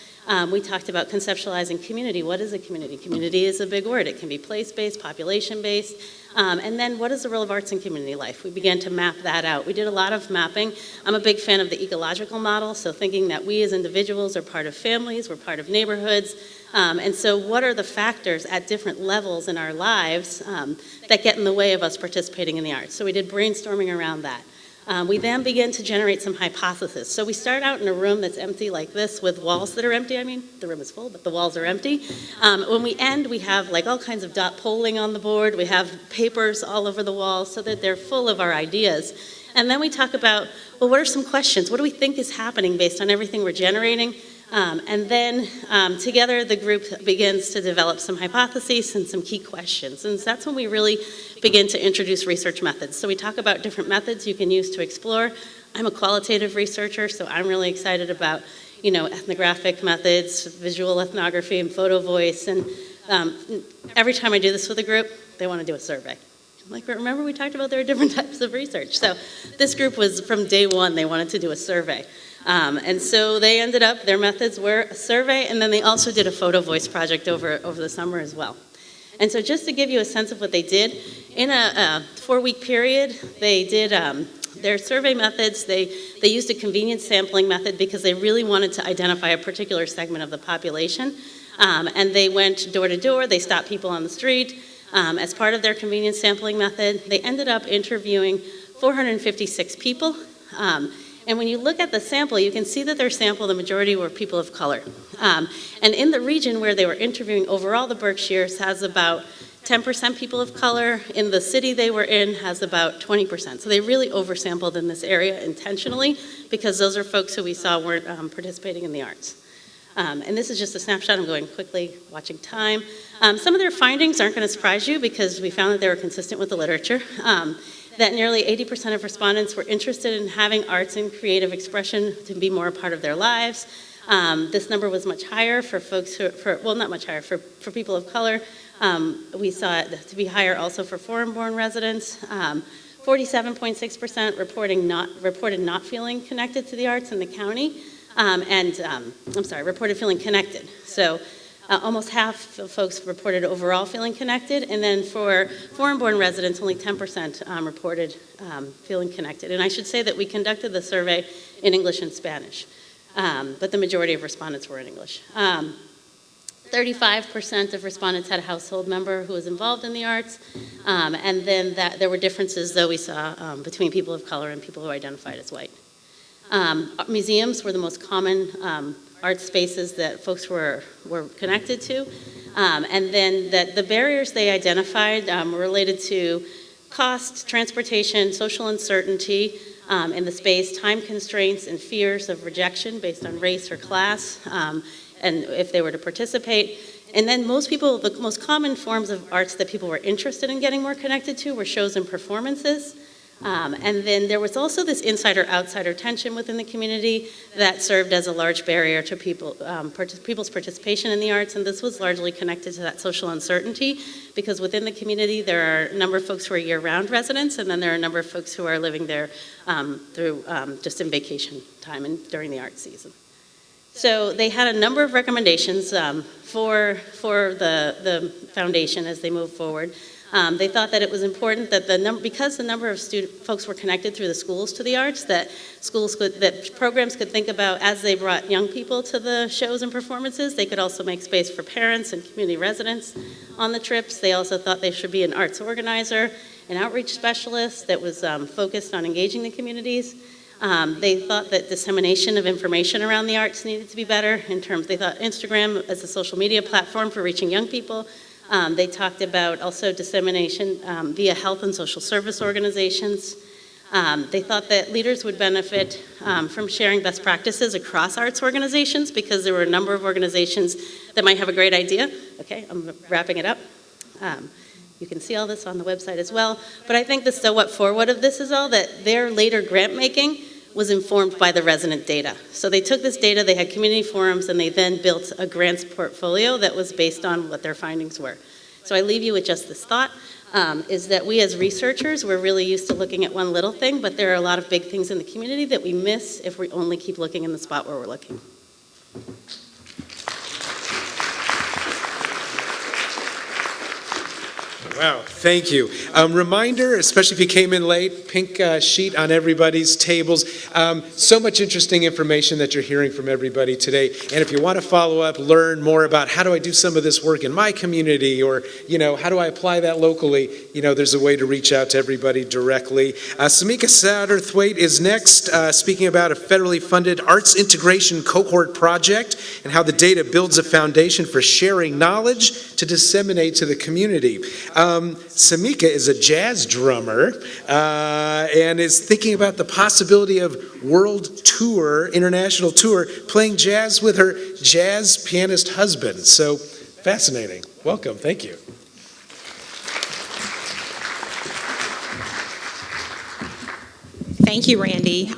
We talked about conceptualizing community. What is a community? Community is a big word. It can be place-based, population-based. And then what is the role of arts in community life? We began to map that out. We did a lot of mapping. I'm a big fan of the ecological model, so thinking that we as individuals are part of families, we're part of neighborhoods. And so what are the factors at different levels in our lives that get in the way of us participating in the arts? So we did brainstorming around that. We then begin to generate some hypotheses. So we start out in a room that's empty like this with walls that are empty. I mean, the room is full, but the walls are empty. When we end, we have like all kinds of dot polling on the board. We have papers all over the walls so that they're full of our ideas. And then we talk about, well, what are some questions? What do we think is happening based on everything we're generating? And then together the group begins to develop some hypotheses and some key questions. And that's when we really begin to introduce research methods. So we talk about different methods you can use to explore. I'm a qualitative researcher, so I'm really excited about, ethnographic methods, visual ethnography, and photo voice. And every time I do this with a group, they want to do a survey. I'm like, remember we talked about there are different types of research. So this group was, from day one, they wanted to do a survey. And so they ended up, their methods were a survey, and then they also did a photo voice project over the summer as well. And so just to give you a sense of what they did, in a 4-week period, they did their survey methods. They used a convenience sampling method because they really wanted to identify a particular segment of the population. And they went door to door, they stopped people on the street. As part of their convenience sampling method, they ended up interviewing 456 people. And when you look at the sample, you can see that their sample, the majority were people of color. And in the region where they were interviewing, overall the Berkshires has about 10% people of color. In the city they were in has about 20%. So they really oversampled in this area intentionally because those are folks who we saw weren't participating in the arts. And this is just a snapshot. I'm going quickly, watching time. Some of their findings aren't going to surprise you because we found that they were consistent with the literature. That nearly 80% of respondents were interested in having arts and creative expression to be more a part of their lives. This number was much higher for folks not much higher, for people of color. We saw it to be higher also for foreign-born residents. 47.6% reported not feeling connected to the arts in the county. Reported feeling connected. So almost half of folks reported overall feeling connected, and then for foreign-born residents, only 10% reported feeling connected. And I should say that we conducted the survey in English and Spanish, but the majority of respondents were in English. 35% of respondents had a household member who was involved in the arts, and then there were differences, though, we saw between people of color and people who identified as white. Museums were the most common art spaces that folks were connected to. And then the barriers they identified were related to cost, transportation, social uncertainty in the space, time constraints, and fears of rejection based on race or class, and if they were to participate. And then the most common forms of arts that people were interested in getting more connected to were shows and performances. And then there was also this insider-outsider tension within the community that served as a large barrier to people's participation in the arts, and this was largely connected to that social uncertainty, because within the community there are a number of folks who are year-round residents, and then there are a number of folks who are living there through just in vacation time and during the art season. So they had a number of recommendations for the foundation as they move forward. They thought that it was important that because the number of folks were connected through the schools to the arts, that programs could think about as they brought young people to the shows and performances, they could also make space for parents and community residents on the trips. They also thought there should be an arts organizer, an outreach specialist that was focused on engaging the communities. They thought that dissemination of information around the arts needed to be better they thought Instagram as a social media platform for reaching young people. They talked about also dissemination via health and social service organizations. They thought that leaders would benefit from sharing best practices across arts organizations because there were a number of organizations that might have a great idea. Okay, I'm wrapping it up. You can see all this on the website as well. But I think the so what for what of this is all that their later grant making was informed by the resident data. So they took this data, they had community forums, and they then built a grants portfolio that was based on what their findings were. So I leave you with just this thought, is that we as researchers, we're really used to looking at one little thing, but there are a lot of big things in the community that we miss if we only keep looking in the spot where we're looking. Wow, thank you. Reminder, especially if you came in late, pink sheet on everybody's tables. So much interesting information that you're hearing from everybody today. And if you want to follow up, learn more about how do I do some of this work in my community, or, how do I apply that locally, there's a way to reach out to everybody directly. Samika Satterthwaite is next, speaking about a federally funded arts integration cohort project and how the data builds a foundation for sharing knowledge to disseminate to the community. Samika is a jazz drummer and is thinking about the possibility of international tour, playing jazz with her jazz pianist husband. So fascinating. Welcome. Thank you. Thank you, Randy.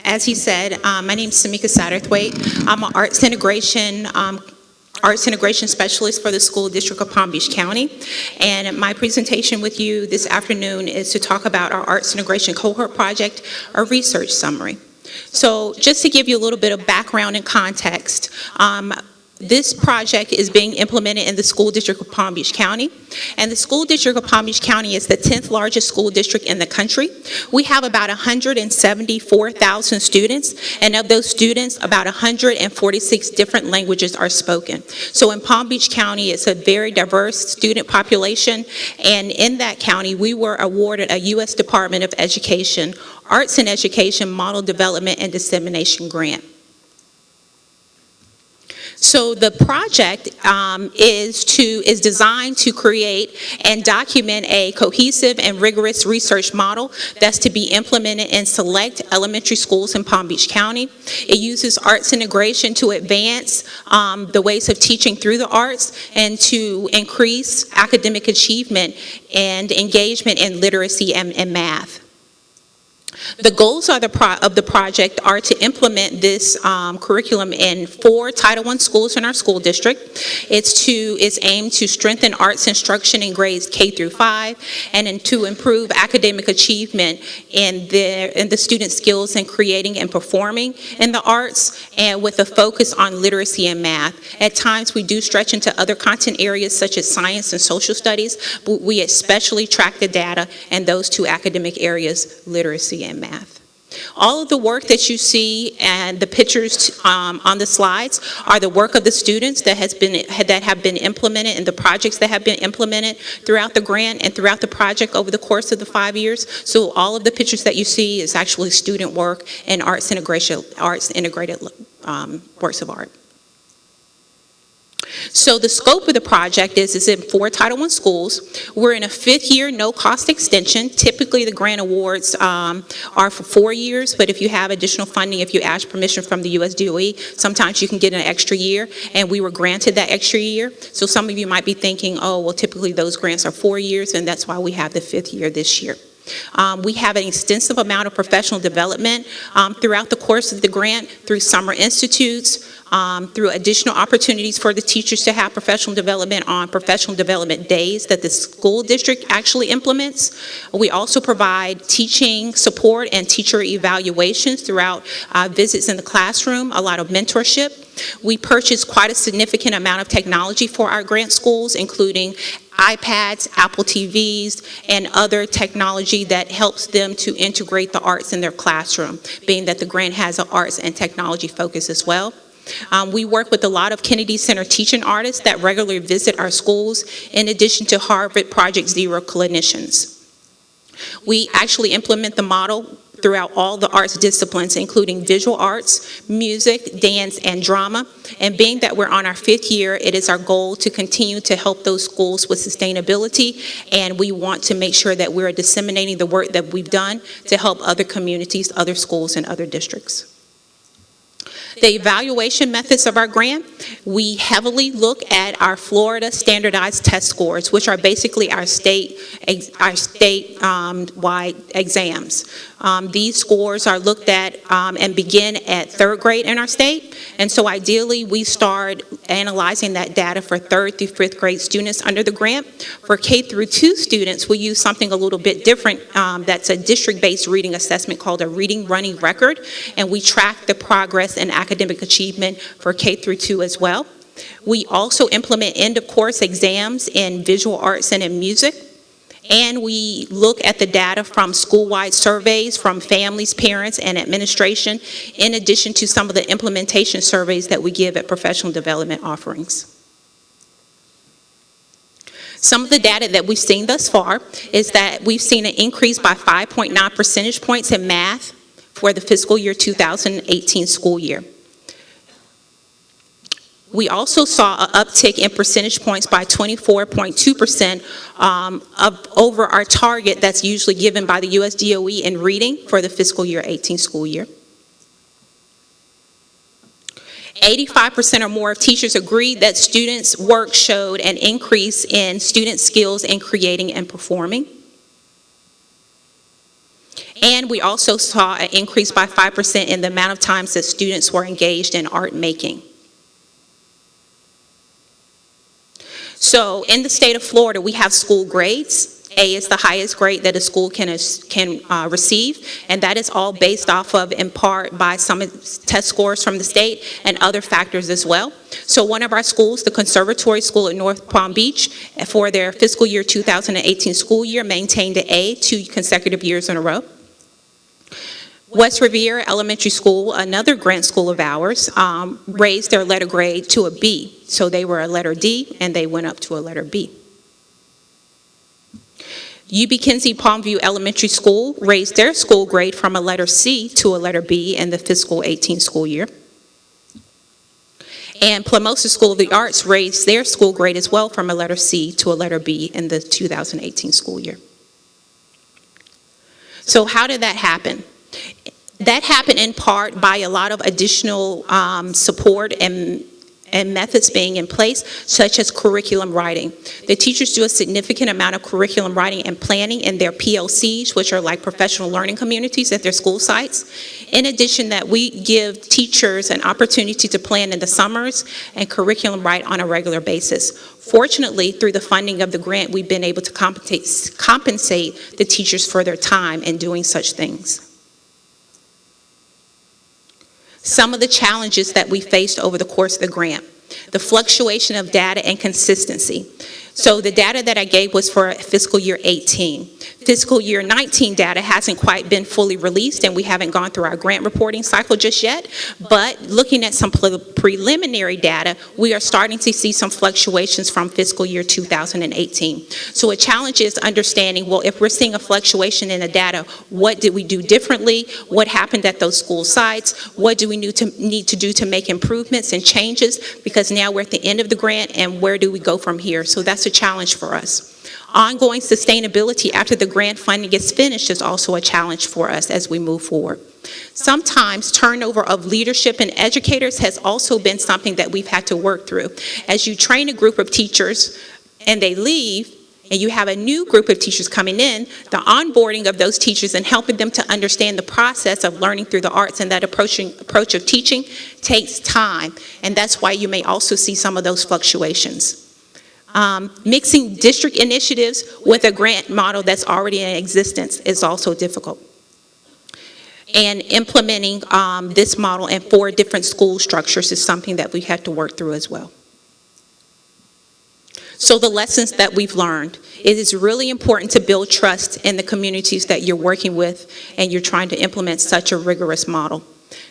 As he said, my name is Samika Satterthwaite. I'm an arts integration specialist for the School District of Palm Beach County. And my presentation with you this afternoon is to talk about our arts integration cohort project, a research summary. So just to give you a little bit of background and context, this project is being implemented in the School District of Palm Beach County, and the School District of Palm Beach County is the 10th largest school district in the country. We have about 174,000 students, and of those students, about 146 different languages are spoken. So in Palm Beach County, it's a very diverse student population, and in that county, we were awarded a U.S. Department of Education Arts and Education Model Development and Dissemination Grant. So the project is designed to create and document a cohesive and rigorous research model that's to be implemented in select elementary schools in Palm Beach County. It uses arts integration to advance the ways of teaching through the arts and to increase academic achievement and engagement in literacy and math. The goals of the project are to implement this curriculum in 4 Title I schools in our school district. It's aimed to strengthen arts instruction in grades K through 5, and to improve academic achievement in the student skills in creating and performing in the arts, and with a focus on literacy and math. At times, we do stretch into other content areas such as science and social studies, but we especially track the data in those 2 academic areas, literacy and math. All of the work that you see and the pictures on the slides are the work of the students that have been implemented, and the projects that have been implemented throughout the grant and throughout the project over the course of the 5 years. So all of the pictures that you see is actually student work and arts integrated works of art. So the scope of the project is in 4 Title I schools. We're in a 5th year no-cost extension. Typically, the grant awards are for 4 years, but if you have additional funding, if you ask permission from the US DOE, sometimes you can get an extra year, and we were granted that extra year. So some of you might be thinking, oh, well, typically those grants are 4 years, and that's why we have the 5th year this year. We have an extensive amount of professional development throughout the course of the grant, through summer institutes, through additional opportunities for the teachers to have professional development on professional development days that the school district actually implements. We also provide teaching support and teacher evaluations throughout visits in the classroom, a lot of mentorship. We purchase quite a significant amount of technology for our grant schools, including iPads, Apple TVs, and other technology that helps them to integrate the arts in their classroom, being that the grant has an arts and technology focus as well. We work with a lot of Kennedy Center teaching artists that regularly visit our schools, in addition to Harvard Project Zero clinicians. We actually implement the model throughout all the arts disciplines, including visual arts, music, dance, and drama. And being that we're on our 5th year, it is our goal to continue to help those schools with sustainability, and we want to make sure that we're disseminating the work that we've done to help other communities, other schools, and other districts. The evaluation methods of our grant, we heavily look at our Florida standardized test scores, which are basically our state-wide exams. These scores are looked at and begin at 3rd grade in our state, and so ideally we start analyzing that data for 3rd through 5th grade students under the grant. For K through 2 students, we use something a little bit different. That's a district-based reading assessment called a reading running record, and we track the progress and academic achievement for K through 2 as well. We also implement end-of-course exams in visual arts and in music. And we look at the data from school-wide surveys from families, parents, and administration, in addition to some of the implementation surveys that we give at professional development offerings. Some of the data that we've seen thus far is that we've seen an increase by 5.9 percentage points in math for the fiscal year 2018 school year. We also saw an uptick in percentage points by 24.2% over our target that's usually given by the US DOE in reading for the fiscal year 18 school year. 85% or more of teachers agreed that students' work showed an increase in student skills in creating and performing. And we also saw an increase by 5% in the amount of times that students were engaged in art making. So in the state of Florida, we have school grades. A is the highest grade that a school can receive, and that is all based off of, in part, by some test scores from the state and other factors as well. So one of our schools, the Conservatory School in North Palm Beach, for their fiscal year 2018 school year, maintained an A 2 consecutive years in a row. West Riviera Elementary School, another grant school of ours, raised their letter grade to a B. So they were a letter D, and they went up to a letter B. UB Kinsey Palmview Elementary School raised their school grade from a letter C to a letter B in the fiscal 18 school year. And Plamosa School of the Arts raised their school grade as well from a letter C to a letter B in the 2018 school year. So how did that happen? That happened in part by a lot of additional support and methods being in place, such as curriculum writing. The teachers do a significant amount of curriculum writing and planning in their PLCs, which are like professional learning communities at their school sites. In addition, that we give teachers an opportunity to plan in the summers and curriculum write on a regular basis. Fortunately, through the funding of the grant, we've been able to compensate the teachers for their time in doing such things. Some of the challenges that we faced over the course of the grant: the fluctuation of data and consistency. So the data that I gave was for fiscal year 18. Fiscal year 19 data hasn't quite been fully released, and we haven't gone through our grant reporting cycle just yet. But looking at some preliminary data, we are starting to see some fluctuations from fiscal year 2018. So a challenge is understanding, well, if we're seeing a fluctuation in the data, what did we do differently? What happened at those school sites? What do we need to do to make improvements and changes? Because now we're at the end of the grant, and where do we go from here? So that's a challenge for us. Ongoing sustainability after the grant funding gets finished is also a challenge for us as we move forward. Sometimes turnover of leadership and educators has also been something that we've had to work through. As you train a group of teachers and they leave, and you have a new group of teachers coming in, the onboarding of those teachers and helping them to understand the process of learning through the arts and that approach of teaching takes time. And that's why you may also see some of those fluctuations. Mixing district initiatives with a grant model that's already in existence is also difficult. And implementing this model in 4 different school structures is something that we had to work through as well. So the lessons that we've learned, it is really important to build trust in the communities that you're working with and you're trying to implement such a rigorous model.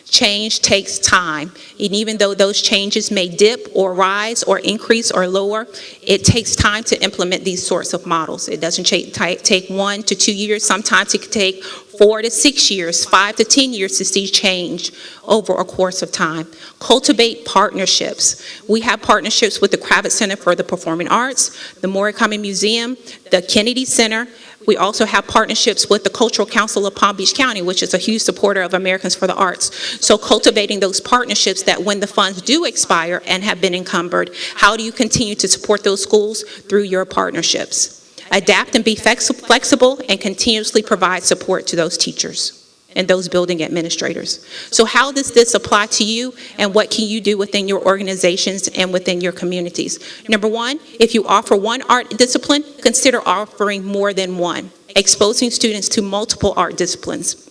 Change takes time, and even though those changes may dip or rise or increase or lower, it takes time to implement these sorts of models. It doesn't take 1 to 2 years. Sometimes it could take 4 to 6 years, 5 to 10 years to see change over a course of time. Cultivate partnerships. We have partnerships with the Kravitz Center for the Performing Arts, the Murakami Museum, the Kennedy Center. We also have partnerships with the Cultural Council of Palm Beach County, which is a huge supporter of Americans for the Arts. So cultivating those partnerships that when the funds do expire and have been encumbered, how do you continue to support those schools through your partnerships? Adapt and be flexible and continuously provide support to those teachers and those building administrators. So how does this apply to you, and what can you do within your organizations and within your communities? Number 1, if you offer one art discipline, consider offering more than one, exposing students to multiple art disciplines.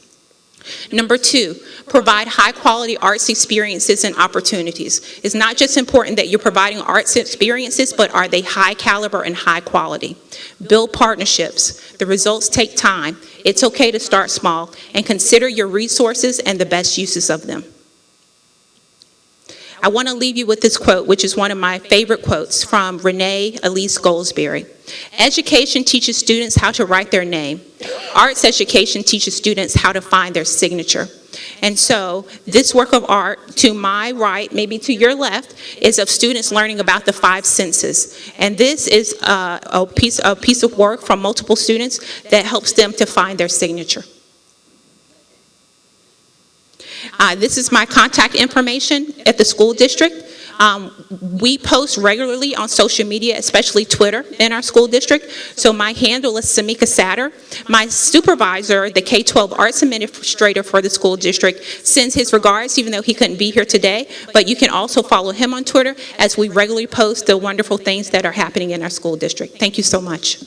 Number 2, provide high-quality arts experiences and opportunities. It's not just important that you're providing arts experiences, but are they high caliber and high quality? Build partnerships. The results take time. It's okay to start small, and consider your resources and the best uses of them. I want to leave you with this quote, which is one of my favorite quotes from Renee Elise Goldsberry. Education teaches students how to write their name. Arts education teaches students how to find their signature. And so this work of art, to my right, maybe to your left, is of students learning about the 5 senses. And this is a piece of work from multiple students that helps them to find their signature. This is my contact information at the school district. We post regularly on social media, especially Twitter, in our school district. So my handle is Samika Satter. My supervisor, the K-12 arts administrator for the school district, sends his regards, even though he couldn't be here today. But you can also follow him on Twitter, as we regularly post the wonderful things that are happening in our school district. Thank you so much.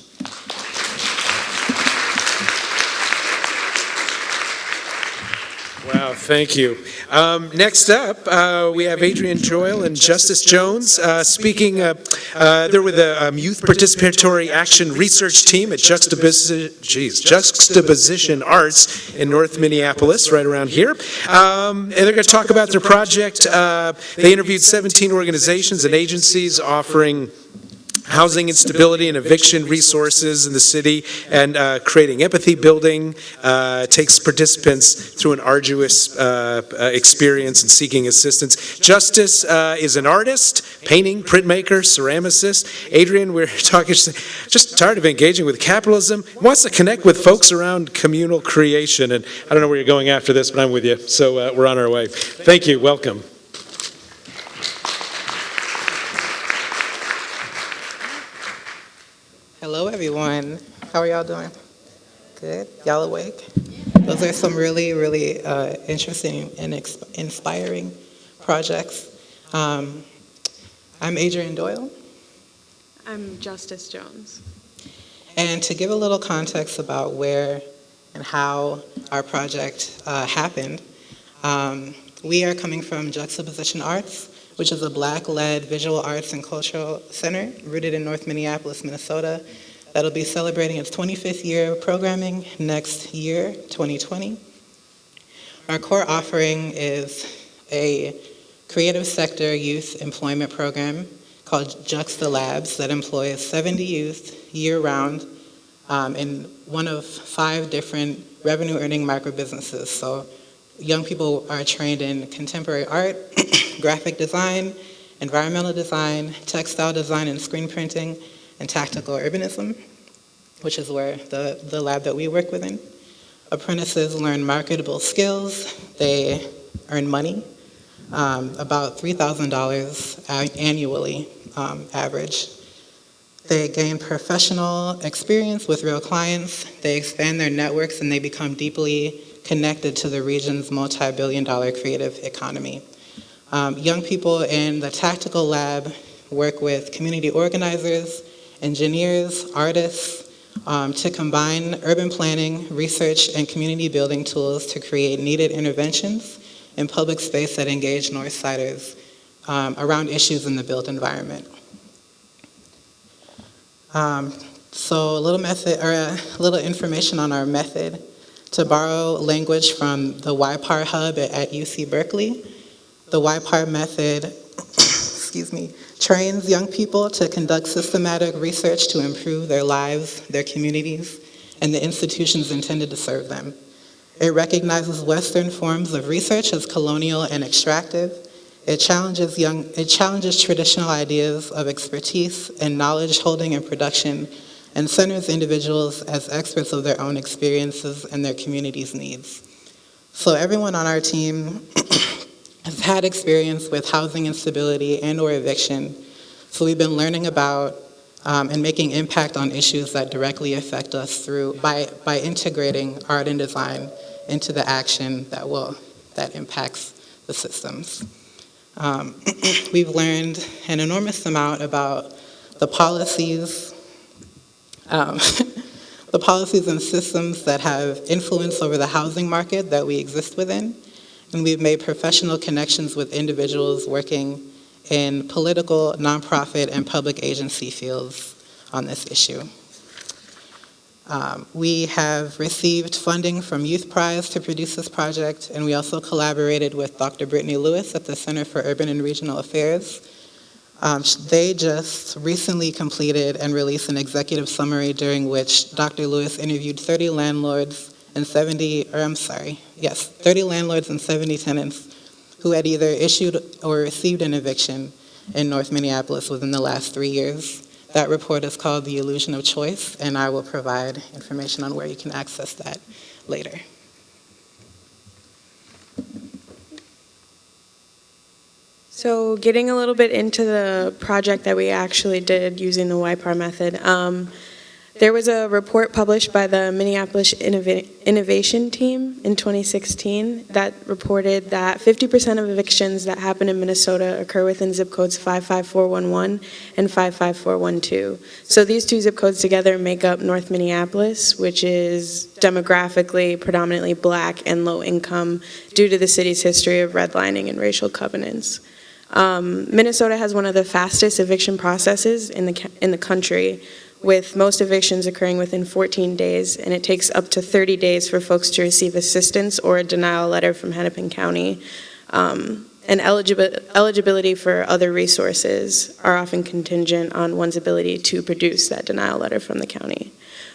Wow, thank you. Next up, we have Adrian Joyle and Justice Jones speaking. They're with the Youth Participatory Action Research Team at Juxtaposition Arts in North Minneapolis, right around here. And they're going to talk about their project. They interviewed 17 organizations and agencies offering housing instability and eviction resources in the city, and creating empathy building, takes participants through an arduous experience in seeking assistance. Justice is an artist, painting, printmaker, ceramicist. Adrian, we're talking, just tired of engaging with capitalism, wants to connect with folks around communal creation, and I don't know where you're going after this, but I'm with you, so we're on our way. Thank you, welcome. Hello, everyone. How are y'all doing? Good? Y'all awake? Those are some really, really interesting and inspiring projects. I'm Adrian Doyle. I'm Justice Jones. And to give a little context about where and how our project happened, we are coming from Juxtaposition Arts, which is a Black-led visual arts and cultural center rooted in North Minneapolis, Minnesota, that'll be celebrating its 25th year of programming next year, 2020. Our core offering is a creative sector youth employment program called Juxta Labs that employs 70 youth year-round in one of 5 different revenue-earning micro-businesses. So young people are trained in contemporary art, graphic design, environmental design, textile design and screen printing, and tactical urbanism, which is where the lab that we work within. Apprentices learn marketable skills. They earn money, about $3,000 annually, average. They gain professional experience with real clients, they expand their networks, and they become deeply connected to the region's multi-billion-dollar creative economy. Young people in the Tactical Lab work with community organizers, engineers, artists, to combine urban planning, research, and community building tools to create needed interventions in public space that engage Northsiders around issues in the built environment. So a little information on our method. To borrow language from the YPAR hub at UC Berkeley, the YPAR method excuse me, trains young people to conduct systematic research to improve their lives, their communities, and the institutions intended to serve them. It recognizes Western forms of research as colonial and extractive. It challenges traditional ideas of expertise and knowledge holding and production, and centers individuals as experts of their own experiences and their community's needs. So everyone on our team has had experience with housing instability and or eviction. So we've been learning about and making impact on issues that directly affect us by integrating art and design into the action that impacts the systems. We've learned an enormous amount about the policies and systems that have influence over the housing market that we exist within. And we've made professional connections with individuals working in political, nonprofit, and public agency fields on this issue. We have received funding from Youth Prize to produce this project, and we also collaborated with Dr. Brittany Lewis at the Center for Urban and Regional Affairs. They just recently completed and released an executive summary during which Dr. Lewis interviewed 30 landlords and 30 landlords and 70 tenants who had either issued or received an eviction in North Minneapolis within the last 3 years. That report is called The Illusion of Choice, and I will provide information on where you can access that later. So getting a little bit into the project that we actually did using the YPAR method, there was a report published by the Minneapolis Innovation Team in 2016 that reported that 50% of evictions that happen in Minnesota occur within zip codes 55411 and 55412. So these two zip codes together make up North Minneapolis, which is demographically predominantly black and low income due to the city's history of redlining and racial covenants. Minnesota has one of the fastest eviction processes in the country, with most evictions occurring within 14 days, and it takes up to 30 days for folks to receive assistance or a denial letter from Hennepin County. And eligibility for other resources are often contingent on one's ability to produce that denial letter from the county.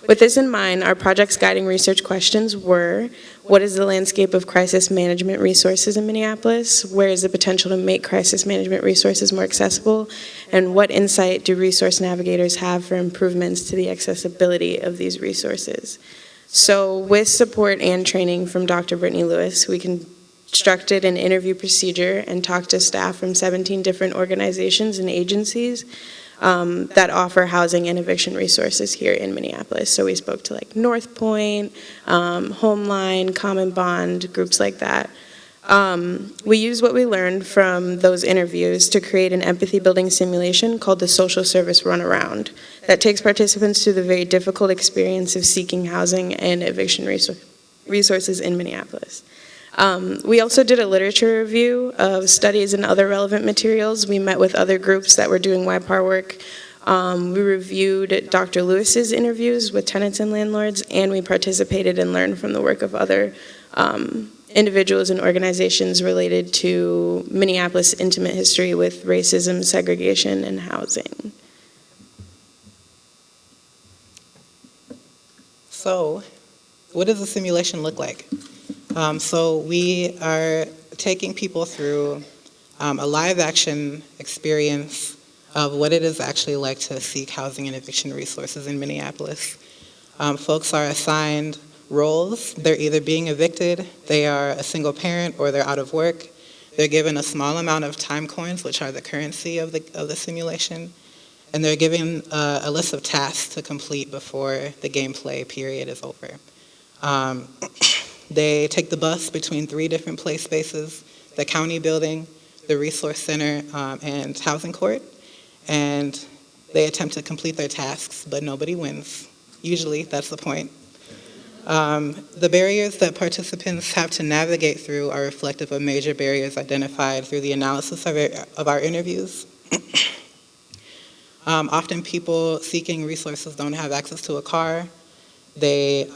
With this in mind, our project's guiding research questions were: what is the landscape of crisis management resources in Minneapolis? Where is the potential to make crisis management resources more accessible? And what insight do resource navigators have for improvements to the accessibility of these resources? So with support and training from Dr. Brittany Lewis, we constructed an interview procedure and talked to staff from 17 different organizations and agencies that offer housing and eviction resources here in Minneapolis. So we spoke to like North Point, Homeline, Common Bond, groups like that. We used what we learned from those interviews to create an empathy building simulation called the Social Service Runaround that takes participants through the very difficult experience of seeking housing and eviction resources in Minneapolis. We also did a literature review of studies and other relevant materials. We met with other groups that were doing YPAR work. We reviewed Dr. Lewis's interviews with tenants and landlords, and we participated and learned from the work of other individuals and organizations related to Minneapolis' intimate history with racism, segregation, and housing. So, what does the simulation look like? So we are taking people through a live action experience of what it is actually like to seek housing and eviction resources in Minneapolis. Folks are assigned roles. They're either being evicted, they are a single parent, or they're out of work. They're given a small amount of time coins, which are the currency of the simulation. and they're given a list of tasks to complete before the gameplay period is over. They take the bus between 3 different play spaces, the county building, the resource center, and housing court, and they attempt to complete their tasks, but nobody wins. Usually, that's the point. The barriers that participants have to navigate through are reflective of major barriers identified through the analysis of our interviews. Often people seeking resources don't have access to a car. They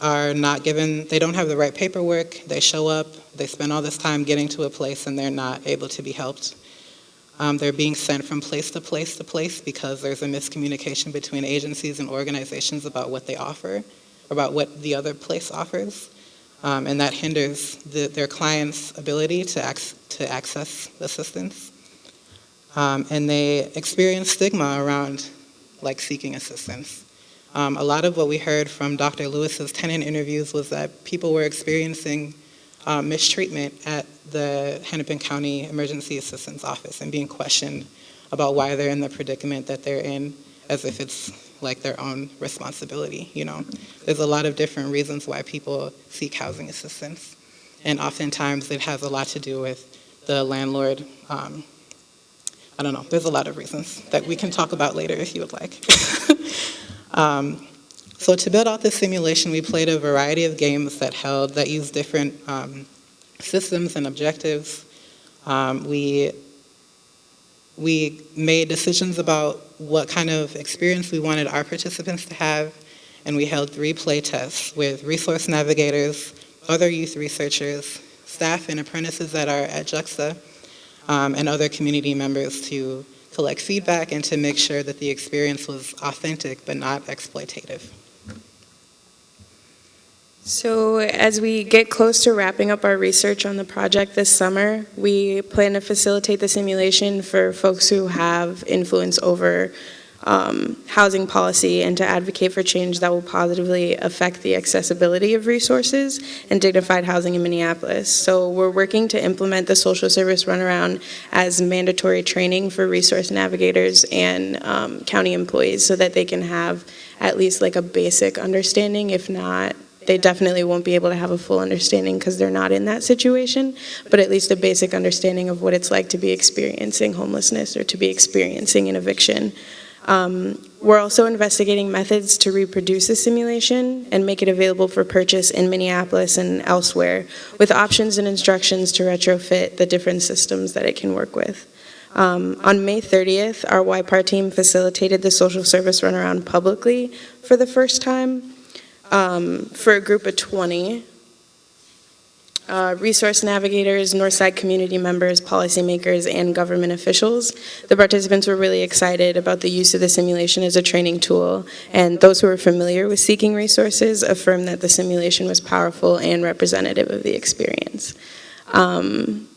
they don't have the right paperwork. They show up, they spend all this time getting to a place, and they're not able to be helped. They're being sent from place to place to place because there's a miscommunication between agencies and organizations about what they offer, about what the other place offers, and that hinders their clients' ability to access assistance. And they experience stigma around seeking assistance. A lot of what we heard from Dr. Lewis's tenant interviews was that people were experiencing mistreatment at the Hennepin County Emergency Assistance Office and being questioned about why they're in the predicament that they're in, as if it's their own responsibility. There's a lot of different reasons why people seek housing assistance, and oftentimes it has a lot to do with the landlord. I don't know, there's a lot of reasons that we can talk about later if you would like. So to build out this simulation, we played a variety of games that used different systems and objectives. We made decisions about what kind of experience we wanted our participants to have, and we held 3 play tests with resource navigators, other youth researchers, staff and apprentices that are at JUXTA, and other community members to collect feedback and to make sure that the experience was authentic but not exploitative. So as we get close to wrapping up our research on the project this summer, we plan to facilitate the simulation for folks who have influence over housing policy and to advocate for change that will positively affect the accessibility of resources and dignified housing in Minneapolis. So we're working to implement the social service runaround as mandatory training for resource navigators and county employees so that they can have at least a basic understanding. If not, they definitely won't be able to have a full understanding because they're not in that situation, but at least a basic understanding of what it's like to be experiencing homelessness or to be experiencing an eviction. We're also investigating methods to reproduce the simulation and make it available for purchase in Minneapolis and elsewhere, with options and instructions to retrofit the different systems that it can work with. On May 30th, our YPAR team facilitated the social service runaround publicly for the first time for a group of 20. Resource navigators, Northside community members, policymakers, and government officials. The participants were really excited about the use of the simulation as a training tool, and those who are familiar with seeking resources affirmed that the simulation was powerful and representative of the experience.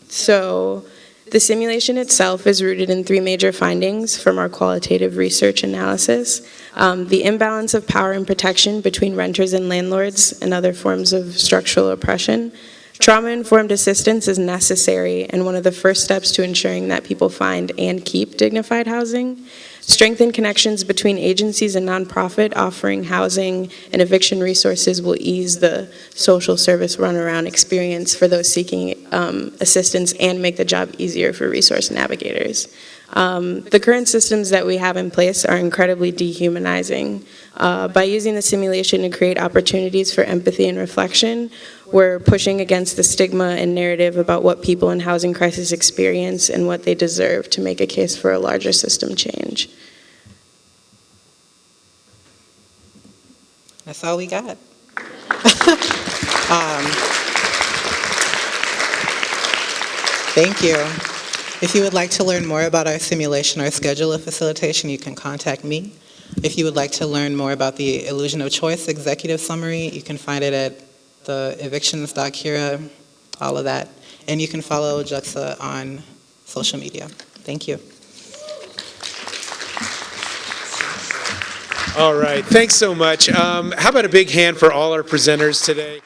So the simulation itself is rooted in 3 major findings from our qualitative research analysis. The imbalance of power and protection between renters and landlords and other forms of structural oppression. Trauma-informed assistance is necessary and one of the first steps to ensuring that people find and keep dignified housing. Strengthen connections between agencies and nonprofit offering housing and eviction resources will ease the social service runaround experience for those seeking assistance and make the job easier for resource navigators. The current systems that we have in place are incredibly dehumanizing. By using the simulation to create opportunities for empathy and reflection, we're pushing against the stigma and narrative about what people in housing crisis experience and what they deserve to make a case for a larger system change. That's all we got. Thank you. If you would like to learn more about our simulation or schedule of facilitation, you can contact me. If you would like to learn more about the Illusion of Choice executive summary, you can find it at the evictions.kira, all of that. And you can follow JUXTA on social media. Thank you. All right, thanks so much. How about a big hand for all our presenters today?